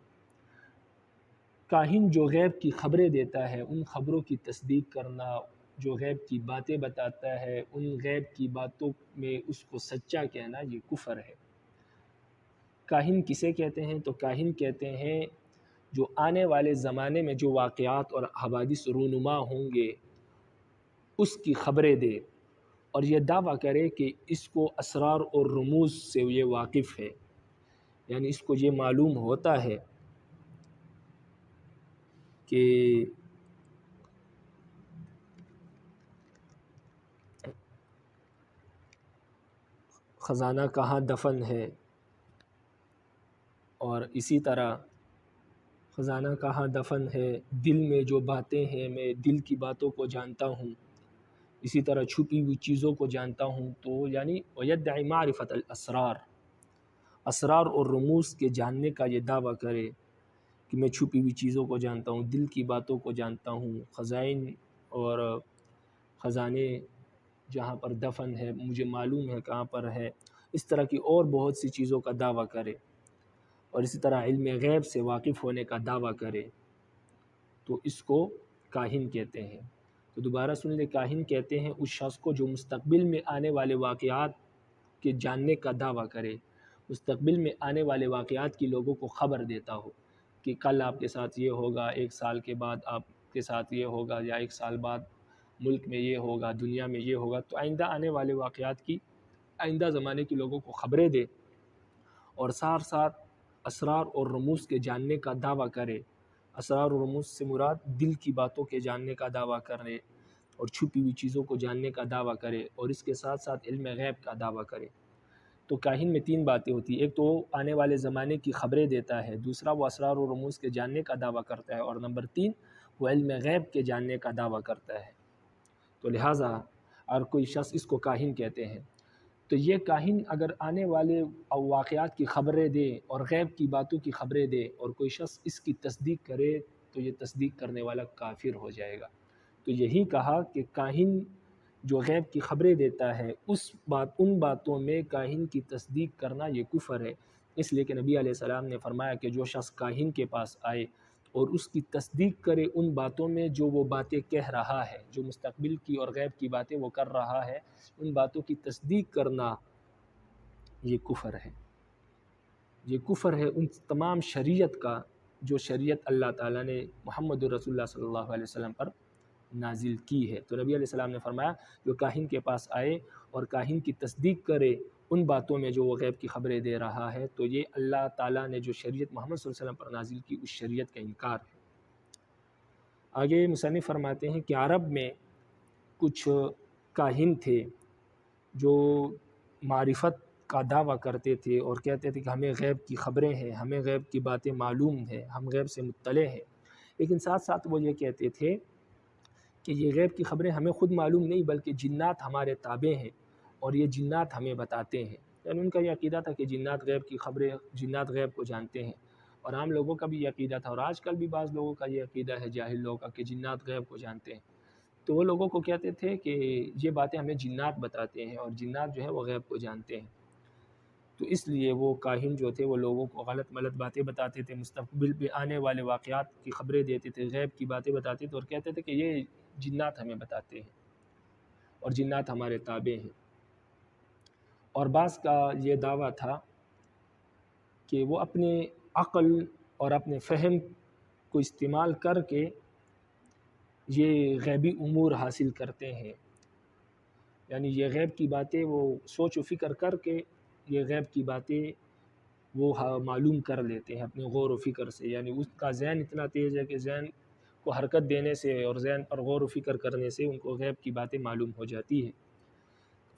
کاہن جو غیب کی خبریں دیتا ہے، ان خبروں کی تصدیق کرنا، جو غیب کی باتیں بتاتا ہے ان غیب کی باتوں میں اس کو سچا کہنا، یہ کفر ہے۔ کاہن کسے کہتے ہیں؟ تو کاہن کہتے ہیں جو آنے والے زمانے میں جو واقعات اور حوادث رونما ہوں گے اس کی خبریں دے، اور یہ دعویٰ کرے کہ اس کو اسرار اور رموز سے یہ واقف ہے، یعنی اس کو یہ معلوم ہوتا ہے کہ خزانہ کہاں دفن ہے، اور اسی طرح خزانہ کہاں دفن ہے، دل میں جو باتیں ہیں میں دل کی باتوں کو جانتا ہوں، اسی طرح چھپی ہوئی چیزوں کو جانتا ہوں، تو یعنی ویدعی معرفت الاسرار، اسرار اور رموز کے جاننے کا یہ دعویٰ کرے کہ میں چھپی ہوئی چیزوں کو جانتا ہوں، دل کی باتوں کو جانتا ہوں، خزائن اور خزانے جہاں پر دفن ہے مجھے معلوم ہے کہاں پر ہے، اس طرح کی اور بہت سی چیزوں کا دعویٰ کرے، اور اسی طرح علم غیب سے واقف ہونے کا دعویٰ کرے، تو اس کو کاہن کہتے ہیں۔ تو دوبارہ سن لیں، کاہن کہتے ہیں اس شخص کو جو مستقبل میں آنے والے واقعات کے جاننے کا دعویٰ کرے، مستقبل میں آنے والے واقعات کی لوگوں کو خبر دیتا ہو کہ کل آپ کے ساتھ یہ ہوگا، ایک سال کے بعد آپ کے ساتھ یہ ہوگا، یا ایک سال بعد ملک میں یہ ہوگا، دنیا میں یہ ہوگا، تو آئندہ آنے والے واقعات کی، آئندہ زمانے کے لوگوں کو خبریں دے، اور ساتھ ساتھ اسرار اور رموز کے جاننے کا دعویٰ کرے۔ اسرار اور رموز سے مراد دل کی باتوں کے جاننے کا دعویٰ کرے، اور چھپی ہوئی چیزوں کو جاننے کا دعویٰ کرے، اور اس کے ساتھ ساتھ علم غیب کا دعویٰ کرے۔ تو کاہن میں تین باتیں ہوتی ہیں، ایک تو وہ آنے والے زمانے کی خبریں دیتا ہے، دوسرا وہ اسرار و رموز کے جاننے کا دعویٰ کرتا ہے، اور نمبر 3 وہ علم غیب کے جاننے کا دعویٰ کرتا ہے۔ تو لہٰذا اگر کوئی شخص اس کو کاہن کہتے ہیں، تو یہ کاہن اگر آنے والے واقعات کی خبریں دے اور غیب کی باتوں کی خبریں دے، اور کوئی شخص اس کی تصدیق کرے، تو یہ تصدیق کرنے والا کافر ہو جائے گا۔ تو یہی کہا کہ کاہن جو غیب کی خبریں دیتا ہے ان باتوں میں کاہن کی تصدیق کرنا یہ کفر ہے، اس لیے کہ نبی علیہ السلام نے فرمایا کہ جو شخص کاہن کے پاس آئے اور اس کی تصدیق کرے ان باتوں میں جو وہ باتیں کہہ رہا ہے، جو مستقبل کی اور غیب کی باتیں وہ کر رہا ہے، ان باتوں کی تصدیق کرنا یہ کفر ہے۔ یہ کفر ہے ان تمام شریعت کا جو شریعت اللہ تعالیٰ نے محمد رسول اللہ صلی اللہ علیہ وسلم پر نازل کی ہے۔ تو نبی علیہ السلام نے فرمایا جو کاہن کے پاس آئے اور کاہن کی تصدیق کرے ان باتوں میں جو وہ غیب کی خبریں دے رہا ہے، تو یہ اللہ تعالیٰ نے جو شریعت محمد صلی اللہ علیہ وسلم پر نازل کی اس شریعت کا انکار ہے۔ آگے مصنف فرماتے ہیں کہ عرب میں کچھ کاہن تھے جو معرفت کا دعویٰ کرتے تھے اور کہتے تھے کہ ہمیں غیب کی خبریں ہیں، ہمیں غیب کی باتیں معلوم ہیں، ہم غیب سے مطلع ہیں، لیکن ساتھ ساتھ وہ یہ کہتے تھے کہ یہ غیب کی خبریں ہمیں خود معلوم نہیں بلکہ جنات ہمارے تابع ہیں اور یہ جنات ہمیں بتاتے ہیں۔ یعنی ان کا یہ عقیدہ تھا کہ جنات غیب کی خبریں، جنات غیب کو جانتے ہیں، اور عام لوگوں کا بھی یہ عقیدہ تھا، اور آج کل بھی بعض لوگوں کا یہ عقیدہ ہے جاہل لوگوں کا کہ جنات غیب کو جانتے ہیں۔ تو وہ لوگوں کو کہتے تھے کہ یہ باتیں ہمیں جنات بتاتے ہیں، اور جنات جو ہے وہ غیب کو جانتے ہیں۔ تو اس لیے وہ کاہن جو تھے وہ لوگوں کو غلط ملت باتیں بتاتے تھے، مستقبل پہ آنے والے واقعات کی خبریں دیتے تھے، غیب کی باتیں بتاتے تھے، اور کہتے تھے کہ یہ جنات ہمیں بتاتے ہیں اور جنات ہمارے تابع ہیں۔ اور بعض کا یہ دعویٰ تھا کہ وہ اپنے عقل اور اپنے فہم کو استعمال کر کے یہ غیبی امور حاصل کرتے ہیں، یعنی یہ غیب کی باتیں وہ سوچ و فکر کر کے یہ غیب کی باتیں وہ معلوم کر لیتے ہیں اپنے غور و فکر سے، یعنی اس کا ذہن اتنا تیز ہے کہ ذہن کو حرکت دینے سے اور ذہن پر غور و فکر کرنے سے ان کو غیب کی باتیں معلوم ہو جاتی ہے۔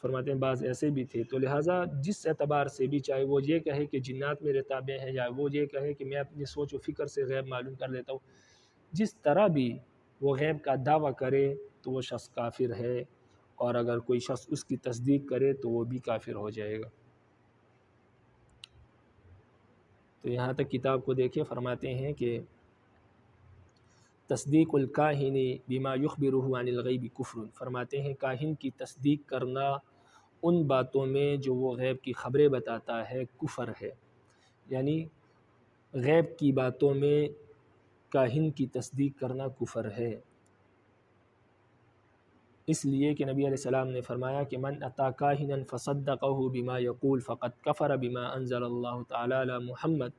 فرماتے ہیں بعض ایسے بھی تھے، تو لہٰذا جس اعتبار سے بھی، چاہے وہ یہ کہے کہ جنات میرے تابع ہیں، یا وہ یہ کہے کہ میں اپنی سوچ و فکر سے غیب معلوم کر لیتا ہوں، جس طرح بھی وہ غیب کا دعویٰ کرے تو وہ شخص کافر ہے، اور اگر کوئی شخص اس کی تصدیق کرے تو وہ بھی کافر ہو جائے گا۔ تو یہاں تک کتاب کو دیکھیں، فرماتے ہیں کہ تصدیق الکاہن بما یخبرہ عن الغیب کفر، فرماتے ہیں کاہن کی تصدیق کرنا ان باتوں میں جو وہ غیب کی خبریں بتاتا ہے کفر ہے، یعنی غیب کی باتوں میں کاہن کی تصدیق کرنا کفر ہے۔ اس لیے کہ نبی علیہ السلام نے فرمایا کہ من اتی کاہنا فصدقہ بما یقول فقد کفر بما انزل اللہ تعالی علی محمد،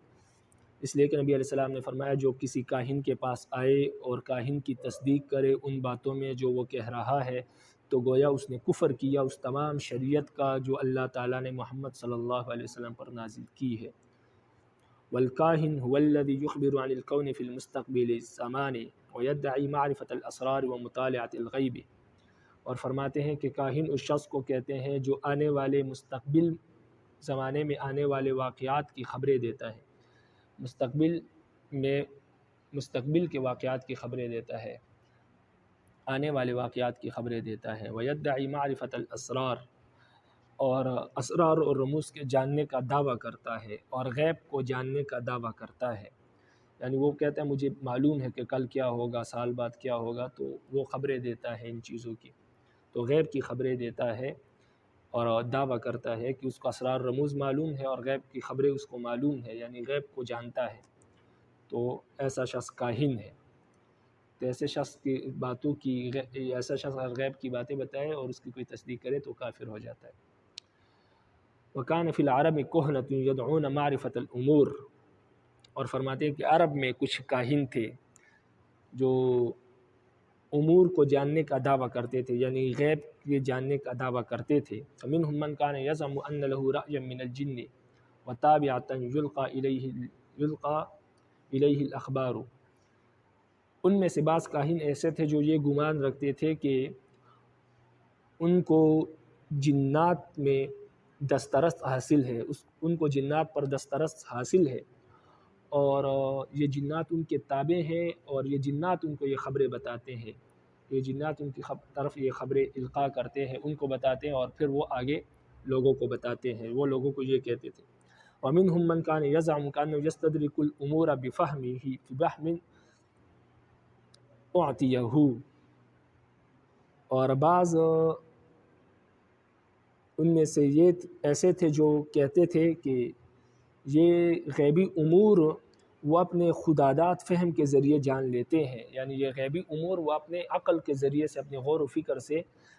اس لیے کہ نبی علیہ السلام نے فرمایا جو کسی کاہن کے پاس آئے اور کاہن کی تصدیق کرے ان باتوں میں جو وہ کہہ رہا ہے، تو گویا اس نے کفر کیا اس تمام شریعت کا جو اللہ تعالیٰ نے محمد صلی اللہ علیہ وسلم پر نازل کی ہے۔ والکاہن هو الذي يخبر عن الكون في المستقبل الزمان ويدعي معرفة الاسرار ومطالعة الغیب، اور فرماتے ہیں کہ کاہن اس شخص کو کہتے ہیں جو آنے والے مستقبل زمانے میں آنے والے واقعات کی خبریں دیتا ہے، مستقبل کے واقعات کی خبریں دیتا ہے، آنے والے واقعات کی خبریں دیتا ہے۔ وَيَدَّعِي مَعْرِفَةَ الْأَسْرَارِ، اور اسرار اور رموز کے جاننے کا دعویٰ کرتا ہے، اور غیب کو جاننے کا دعویٰ کرتا ہے، یعنی وہ کہتا ہے مجھے معلوم ہے کہ کل کیا ہوگا، سال بعد کیا ہوگا، تو وہ خبریں دیتا ہے ان چیزوں کی، تو غیب کی خبریں دیتا ہے اور دعویٰ کرتا ہے کہ اس کو اسرار رموز معلوم ہے اور غیب کی خبریں اس کو معلوم ہے، یعنی غیب کو جانتا ہے، تو ایسا شخص کاہن ہے۔ تو ایسے شخص کی باتوں کی ایسا شخص اگر غیب کی باتیں بتائے اور اس کی کوئی تصدیق کرے تو کافر ہو جاتا ہے۔ وَكَانَ فِي الْعَرَبِ كُهْنَةٌ يَدْعُونَ مَعْرِفَةَ الْأُمُورِ، اور فرماتے ہیں کہ عرب میں کچھ کاہن تھے جو امور کو جاننے کا دعویٰ کرتے تھے، یعنی غیب کے جاننے کا دعویٰ کرتے تھے۔ فَمِنْهُمْ مَنْ كَانَ يَزْعُمُ أَنَّ لَهُ رَأْيًا مِنَ الْجِنِّ وَتَابِعَةً يُلْقَى إِلَيْهِ الْأَخْبَارُ، ان میں سے بعض کاہن ایسے تھے جو یہ گمان رکھتے تھے کہ ان کو جنات میں دسترس حاصل ہے، ان کو جنات پر دسترس حاصل ہے، اور یہ جنات ان کے تابع ہیں، اور یہ جنات ان کو یہ خبریں بتاتے ہیں، یہ جنات ان کی طرف یہ خبریں القاء کرتے ہیں، ان کو بتاتے ہیں، اور پھر وہ آگے لوگوں کو بتاتے ہیں، وہ لوگوں کو یہ کہتے تھے۔ وَمِنْهُمْ مَنْ كَانَ يَزْعُمُ كَأَنَّهُ يَسْتَدْرِكُ الْأُمُورَ بِفَهْمِهِ فِبَحْمٍ أُعْطِيَهُ، اور بعض ان میں سے یہ ایسے تھے جو کہتے تھے کہ یہ غیبی امور وہ اپنے خداداد فہم کے ذریعے جان لیتے ہیں، یعنی یہ غیبی امور وہ اپنے عقل کے ذریعے سے، اپنے غور و فکر سے،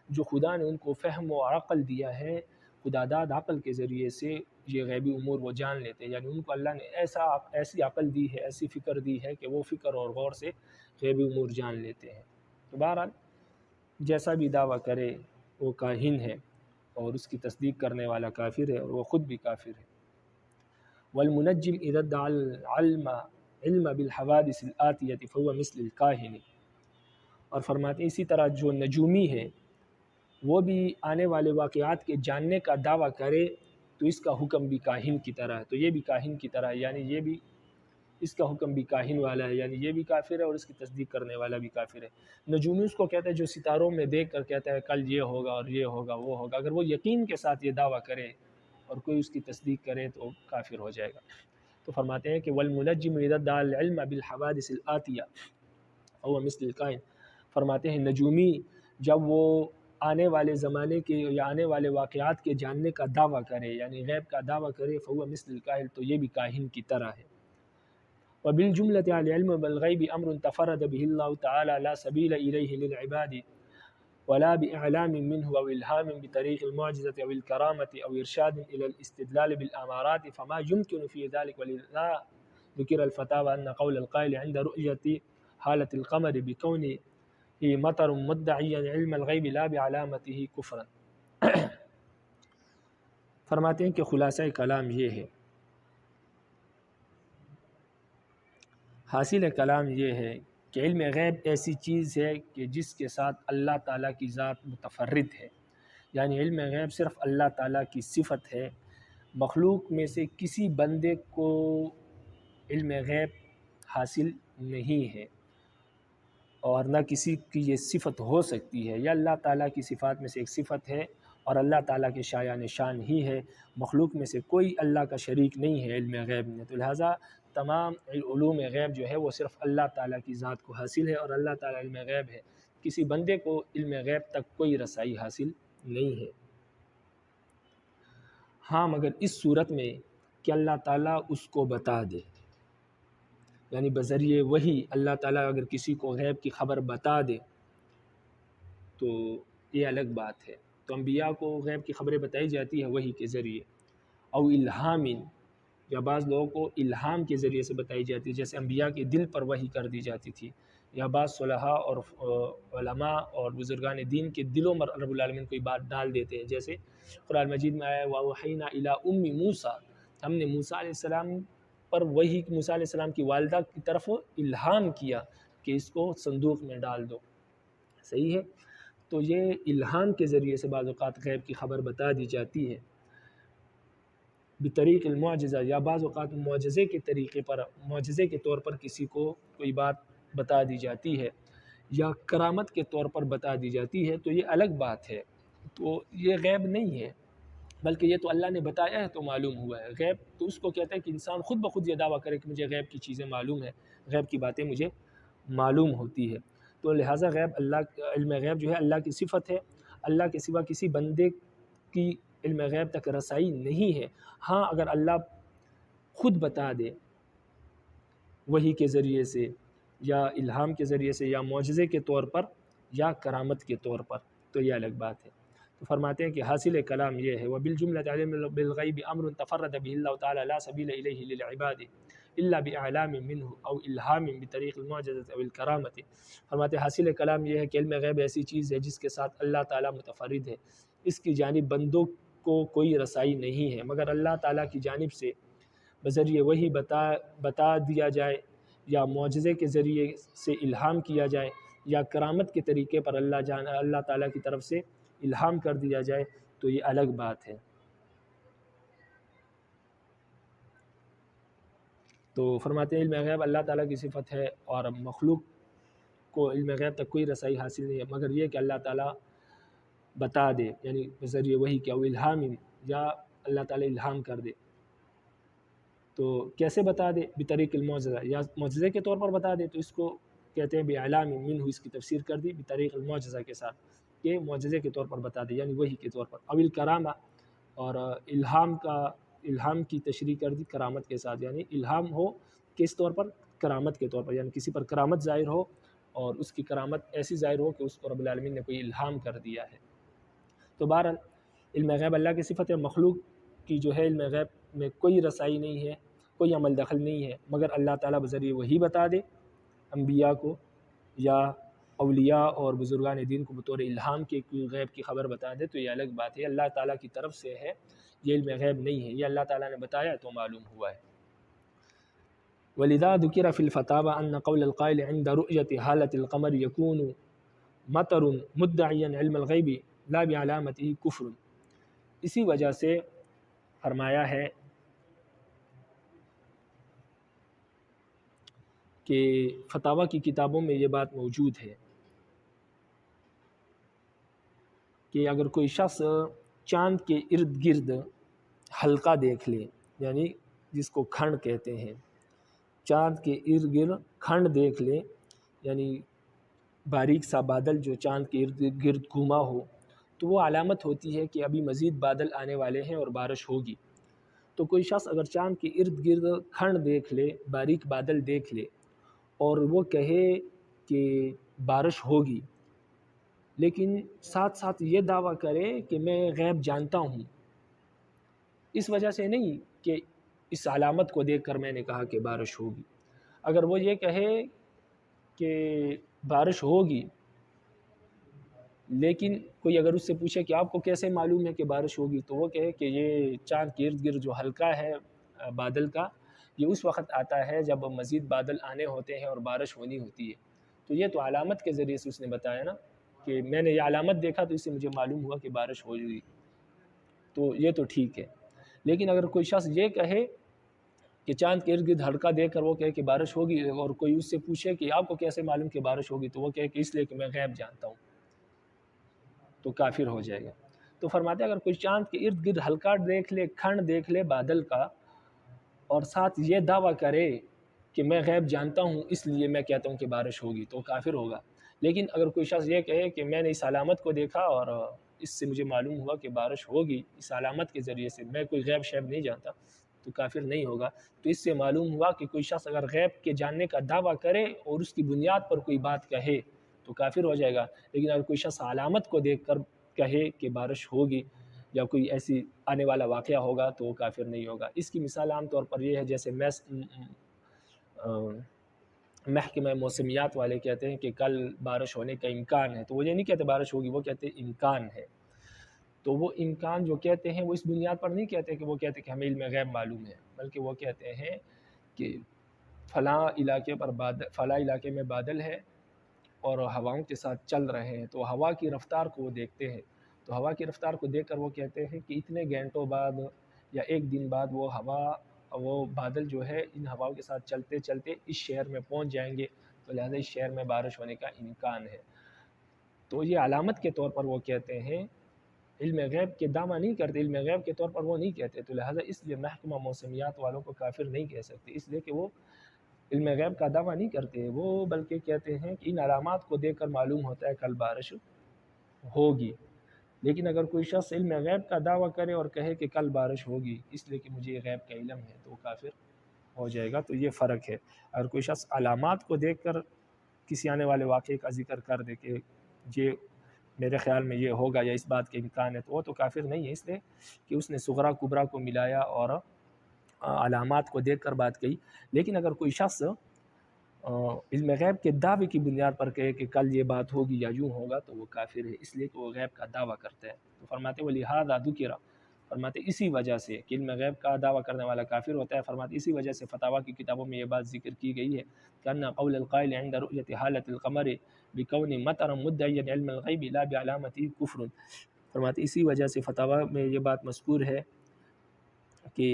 جو خدا نے ان کو فہم و عقل دیا ہے، خداداد عقل کے ذریعے سے یہ غیبی امور وہ جان لیتے ہیں، یعنی ان کو اللہ نے ایسی عقل دی ہے، ایسی فکر دی ہے کہ وہ فکر اور غور سے غیبی امور جان لیتے ہیں۔ تو بہرحال جیسا بھی دعویٰ کرے وہ کاہن ہے، اور اس کی تصدیق کرنے والا کافر ہے، اور وہ خود بھی کافر ہے۔ والمنجم اذا ادعى العلم بالحوادث الآتية فهو مثل الكاهن، اور فرماتے ہیں اسی طرح جو نجومی ہے وہ بھی آنے والے واقعات کے جاننے کا دعویٰ کرے تو اس کا حکم بھی کاہن کی طرح ہے، تو یہ بھی کاہن کی طرح ہے، یعنی یہ بھی اس کا حکم بھی کاہن والا ہے، یعنی یہ بھی کافر ہے اور اس کی تصدیق کرنے والا بھی کافر ہے۔ نجومی اس کو کہتا ہے جو ستاروں میں دیکھ کر کہتا ہے کل یہ ہوگا اور یہ ہوگا وہ ہوگا، اگر وہ یقین کے ساتھ یہ دعویٰ کرے اور کوئی اس کی تصدیق کرے تو کافر ہو جائے گا۔ تو فرماتے ہیں کہ والمنجم اذا ادعى العلم بالحوادث الآتیہ فهو مثل الکائن، فرماتے ہیں نجومی جب وہ آنے والے زمانے کے یا آنے والے واقعات کے جاننے کا دعویٰ کرے، یعنی غیب کا دعویٰ کرے، فهو مثل الکاہن، تو یہ بھی کاہن کی طرح ہے۔ وبالجملة العلم بالغیب امر تفرد به اللہ تعالی لا سبیل الیہ للعباد ولا بإعلام منه أو إلهام بطريق المعجزة أو الكرامة أو إرشاد إلى الاستدلال بالأمارات فما يمكن في ذلك، ولذا ذكر الفتاوى أن قول القائل عند رؤية حالة القمر بكونه مطر مدعيا علم الغيب لا بعلامته كفرا۔ فرماتے ہیں کہ خلاصہ کلام یہ ہے، حاصل کلام یہ ہے کہ علم غیب ایسی چیز ہے کہ جس کے ساتھ اللہ تعالیٰ کی ذات متفرد ہے، یعنی علم غیب صرف اللہ تعالیٰ کی صفت ہے، مخلوق میں سے کسی بندے کو علم غیب حاصل نہیں ہے اور نہ کسی کی یہ صفت ہو سکتی ہے۔ یہ اللہ تعالیٰ کی صفات میں سے ایک صفت ہے اور اللہ تعالیٰ کے شایان شان ہی ہے، مخلوق میں سے کوئی اللہ کا شریک نہیں ہے علم غیب میں۔ تو لہٰذا تمام علوم غیب جو ہے وہ صرف اللہ تعالیٰ کی ذات کو حاصل ہے اور اللہ تعالیٰ علم غیب ہے، کسی بندے کو علم غیب تک کوئی رسائی حاصل نہیں ہے۔ ہاں مگر اس صورت میں کہ اللہ تعالیٰ اس کو بتا دے، یعنی بذریعہ وحی اللہ تعالیٰ اگر کسی کو غیب کی خبر بتا دے تو یہ الگ بات ہے۔ تو انبیاء کو غیب کی خبریں بتائی جاتی ہیں وحی کے ذریعے، او الہام، یا بعض لوگوں کو الہام کے ذریعے سے بتائی جاتی ہے، جیسے انبیاء کے دل پر وحی کر دی جاتی تھی، یا بعض صلحاء اور علماء اور بزرگان دین کے دلوں میں رب العالمین کوئی بات ڈال دیتے ہیں، جیسے قرآن مجید میں آیا وَأَوْحَيْنَا إِلَىٰ أُمِّ مُوسَىٰ، ہم نے موسیٰ علیہ السلام پر وحی، موسیٰ علیہ السلام کی والدہ کی طرف الہام کیا کہ اس کو صندوق میں ڈال دو، صحیح ہے۔ تو یہ الہام کے ذریعے سے بعض اوقات غیب کی خبر بتا دی جاتی ہے، بطریق المعجزہ، یا بعض اوقات معجزے کے طریقے پر، معجزے کے طور پر کسی کو کوئی بات بتا دی جاتی ہے یا کرامت کے طور پر بتا دی جاتی ہے، تو یہ الگ بات ہے، تو یہ غیب نہیں ہے، بلکہ یہ تو اللہ نے بتایا ہے تو معلوم ہوا ہے۔ غیب تو اس کو کہتا ہے کہ انسان خود بخود یہ دعویٰ کرے کہ مجھے غیب کی چیزیں معلوم ہے، غیب کی باتیں مجھے معلوم ہوتی ہے۔ تو لہٰذا غیب، اللہ علم غیب جو ہے اللہ کی صفت ہے، اللہ کے سوا کسی بندے کی علم غیب تک رسائی نہیں ہے۔ ہاں اگر اللہ خود بتا دے وحی کے ذریعے سے یا الہام کے ذریعے سے یا معجزے کے طور پر یا کرامت کے طور پر تو یہ الگ بات ہے۔ تو فرماتے ہیں کہ حاصل کلام یہ ہے وَبِالْجُمْلَةِ عَلِمُ بِالْغَيْبِ أَمْرٌ تَفَرَّدَ بِهِ اللَّهُ تَعَالَى لَا سَبِيلَ إِلَيْهِ لِلْعِبَادِ إِلَّا بِإِعْلَامٍ مِّنْهُ أَوْ إِلْهَامٍ بِطَرِيقِ الْمُعْجِزَةِ أَوْ الْكَرَامَةِ۔ فرماتے ہیں حاصل کلام یہ ہے کہ علم غیب ایسی چیز ہے جس کے ساتھ اللہ تعالیٰ متفرد ہے، اس کی جانب بندوں کو کوئی رسائی نہیں ہے مگر اللہ تعالیٰ کی جانب سے بذریعہ وحی بتا دیا جائے یا معجزے کے ذریعے سے الہام کیا جائے یا کرامت کے طریقے پر اللہ تعالیٰ کی طرف سے الہام کر دیا جائے تو یہ الگ بات ہے۔ تو فرماتے ہیں علم غیب اللہ تعالیٰ کی صفت ہے اور مخلوق کو علم غیب تک کوئی رسائی حاصل نہیں ہے مگر یہ کہ اللہ تعالیٰ بتا دے، یعنی بذریعہ وحی کیا وہ الہام، یا اللہ تعالیٰ الہام کر دے۔ تو کیسے بتا دے؟ بطریق المعجزہ، یا معجزے کے طور پر بتا دے، تو اس کو کہتے ہیں بِإِعْلَامٍ مِّنْهُ، اس کی تفسیر کر دی بطریق المعجزہ کے ساتھ، کہ معجزے کے طور پر بتا دے یعنی وحی کے طور پر، او الکرامہ، اور الہام کی تشریح کر دی کرامت کے ساتھ، یعنی الہام ہو کس طور پر؟ کرامت کے طور پر، یعنی کسی پر کرامت ظاہر ہو اور اس کی کرامت ایسی ظاہر ہو کہ اس کو رب العالمین نے کوئی الہام کر دیا ہے۔ تو بہرحال علم غیب اللہ کی صفت ہے، مخلوق کی جو ہے علم غیب میں کوئی رسائی نہیں ہے، کوئی عمل دخل نہیں ہے مگر اللہ تعالیٰ بذریعہ وحی بتا دے انبیاء کو یا اولیاء اور بزرگان دین کو بطور الہام کے کوئی غیب کی خبر بتا دے تو یہ الگ بات ہے، اللہ تعالیٰ کی طرف سے ہے، یہ علم غیب نہیں ہے، یہ اللہ تعالیٰ نے بتایا تو معلوم ہوا ہے۔ وَلِذَا ذُكِرَ فِي الْفَتَاوَى أَنَّ قَوْلَ الْقَائِلِ عِنْدَ رُؤْيَةِ حَالَةِ الْقَمَرِ يَكُونُ مَطَرٌ مُدَّعِيًا عِلْمَ الْغَيْبِ لَا بِعَلَامَتِهِ كُفْرٌ۔ اسی وجہ سے فرمایا ہے کہ فتاویٰ کی کتابوں میں یہ بات موجود ہے کہ اگر کوئی شخص چاند کے ارد گرد حلقہ دیکھ لے، یعنی جس کو کھنڈ کہتے ہیں، چاند کے ارد گرد کھنڈ دیکھ لے، یعنی باریک سا بادل جو چاند کے ارد گرد گھوما ہو، تو وہ علامت ہوتی ہے کہ ابھی مزید بادل آنے والے ہیں اور بارش ہوگی۔ تو کوئی شخص اگر چاند کے ارد گرد کھنڈ دیکھ لے، باریک بادل دیکھ لے، اور وہ کہے کہ بارش ہوگی، لیکن ساتھ ساتھ یہ دعویٰ کرے کہ میں غیب جانتا ہوں، اس وجہ سے نہیں کہ اس علامت کو دیکھ کر میں نے کہا کہ بارش ہوگی۔ اگر وہ یہ کہے کہ بارش ہوگی، لیکن کوئی اگر اس سے پوچھے کہ آپ کو کیسے معلوم ہے کہ بارش ہوگی، تو وہ کہے کہ یہ چاند کے ارد گرد جو حلقہ ہے بادل کا، یہ اس وقت آتا ہے جب مزید بادل آنے ہوتے ہیں اور بارش ہونی ہوتی ہے، تو یہ تو علامت کے ذریعے سے اس نے بتایا نا کہ میں نے یہ علامت دیکھا تو اس سے مجھے معلوم ہوا کہ بارش ہوگی، تو یہ تو ٹھیک ہے۔ لیکن اگر کوئی شخص یہ کہے کہ چاند کے ارد گرد حلقہ دیکھ کر وہ کہے کہ بارش ہوگی، اور کوئی اس سے پوچھے کہ آپ کو کیسے معلوم کہ بارش ہوگی، تو وہ کہے کہ اس لیے کہ میں غیب جانتا ہوں، تو کافر ہو جائے گا۔ تو فرماتے ہیں اگر کوئی چاند کے ارد گرد حلقہ دیکھ لے، کھنڈ دیکھ لے بادل کا، اور ساتھ یہ دعویٰ کرے کہ میں غیب جانتا ہوں اس لیے میں کہتا ہوں کہ بارش ہوگی، تو کافر ہوگا۔ لیکن اگر کوئی شخص یہ کہے کہ میں نے اس علامت کو دیکھا اور اس سے مجھے معلوم ہوا کہ بارش ہوگی اس علامت کے ذریعے سے، میں کوئی غیب شیب نہیں جانتا، تو کافر نہیں ہوگا۔ تو اس سے معلوم ہوا کہ کوئی شخص اگر غیب کے جاننے کا دعویٰ کرے اور اس کی بنیاد پر کوئی بات کہے تو کافر ہو جائے گا، لیکن اگر کوئی شخص علامت کو دیکھ کر کہے کہ بارش ہوگی یا کوئی ایسی آنے والا واقعہ ہوگا تو وہ کافر نہیں ہوگا۔ اس کی مثال عام طور پر یہ ہے جیسے محکمہ موسمیات والے کہتے ہیں کہ کل بارش ہونے کا امکان ہے، تو وہ یہ نہیں کہتے بارش ہوگی، وہ کہتے ہیں امکان ہے۔ تو وہ امکان جو کہتے ہیں وہ اس بنیاد پر نہیں کہتے کہ وہ کہتے کہ ہمیں علم غیب معلوم ہے، بلکہ وہ کہتے ہیں کہ فلاں علاقے پر فلاں علاقے میں بادل ہے اور ہواؤں کے ساتھ چل رہے ہیں، تو ہوا کی رفتار کو وہ دیکھتے ہیں، تو ہوا کی رفتار کو دیکھ کر وہ کہتے ہیں کہ اتنے گھنٹوں بعد یا ایک دن بعد وہ بادل جو ہے ان ہواؤں کے ساتھ چلتے چلتے اس شہر میں پہنچ جائیں گے، تو لہذا اس شہر میں بارش ہونے کا امکان ہے۔ تو یہ علامت کے طور پر وہ کہتے ہیں، علم غیب کے دعویٰ نہیں کرتے، علم غیب کے طور پر وہ نہیں کہتے، تو لہذا اس لیے محکمہ موسمیات والوں کو کافر نہیں کہہ سکتے، اس لیے کہ وہ علم غیب کا دعویٰ نہیں کرتے، وہ بلکہ کہتے ہیں کہ ان علامات کو دیکھ کر معلوم ہوتا ہے کل بارش ہوگی۔ لیکن اگر کوئی شخص علم غیب کا دعویٰ کرے اور کہے کہ کل بارش ہوگی اس لیے کہ مجھے غیب کا علم ہے، تو وہ کافر ہو جائے گا۔ تو یہ فرق ہے۔ اگر کوئی شخص علامات کو دیکھ کر کسی آنے والے واقعے کا ذکر کر دے کہ یہ میرے خیال میں یہ ہوگا یا اس بات کے امکان ہے، تو وہ تو کافر نہیں ہے، اس لیے کہ اس نے صغرا کبرا کو ملایا اور علامات کو دیکھ کر بات کہی۔ لیکن اگر کوئی شخص علم غیب کے دعوے کی بنیاد پر کہے کہ کل یہ بات ہوگی یا یوں ہوگا، تو وہ کافر ہے، اس لیے کہ وہ غیب کا دعویٰ کرتا ہے۔ تو فرماتے وَلِهَذَا ذُكِرَ، فرماتے اسی وجہ سے کہ علم غیب کا دعویٰ کرنے والا کافر ہوتا ہے، فرماتے اسی وجہ سے فتاویٰ کی کتابوں میں یہ بات ذکر کی گئی ہے کہ أَنَّ قَوْلَ الْقَائِلِ عِنْدَ رُؤْيَةِ حَالَةِ الْقَمَرِ بِكَوْنِ مَطَرًا مُدَّعِيًا عِلْمَ الْغَيْبِ لَا بِعَلَامَتِهِ كُفْرٌ، فرماتے اسی وجہ سے فتاویٰ میں یہ بات مذکور ہے کہ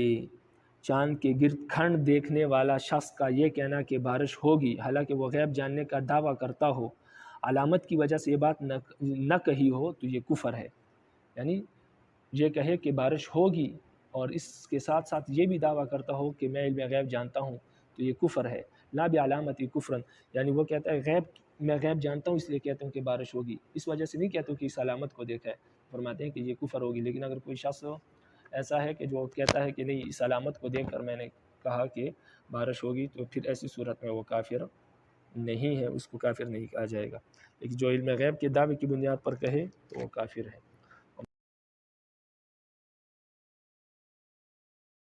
چاند کے گرد کھنڈ دیکھنے والا شخص کا یہ کہنا کہ بارش ہوگی حالانکہ وہ غیب جاننے کا دعویٰ کرتا ہو، علامت کی وجہ سے یہ بات نہ کہی ہو، تو یہ کفر ہے۔ یعنی یہ کہے کہ بارش ہوگی اور اس کے ساتھ ساتھ یہ بھی دعویٰ کرتا ہو کہ میں علم غیب جانتا ہوں، تو یہ کفر ہے۔ لا بعلامتی کفرن، یعنی وہ کہتا ہے میں غیب جانتا ہوں اس لیے کہتا ہوں کہ بارش ہوگی، اس وجہ سے نہیں کہتا ہوں کہ اس علامت کو دیکھا ہے، فرماتے ہیں کہ یہ کفر ہوگی۔ لیکن اگر کوئی شخص ایسا ہے کہ جو کہتا ہے کہ نہیں اس علامت کو دیکھ کر میں نے کہا کہ بارش ہوگی، تو پھر ایسی صورت میں وہ کافر نہیں ہے، اس کو کافر نہیں کہا جائے گا۔ لیکن جو علم غیب کے دعوے کی بنیاد پر کہے تو وہ کافر ہے۔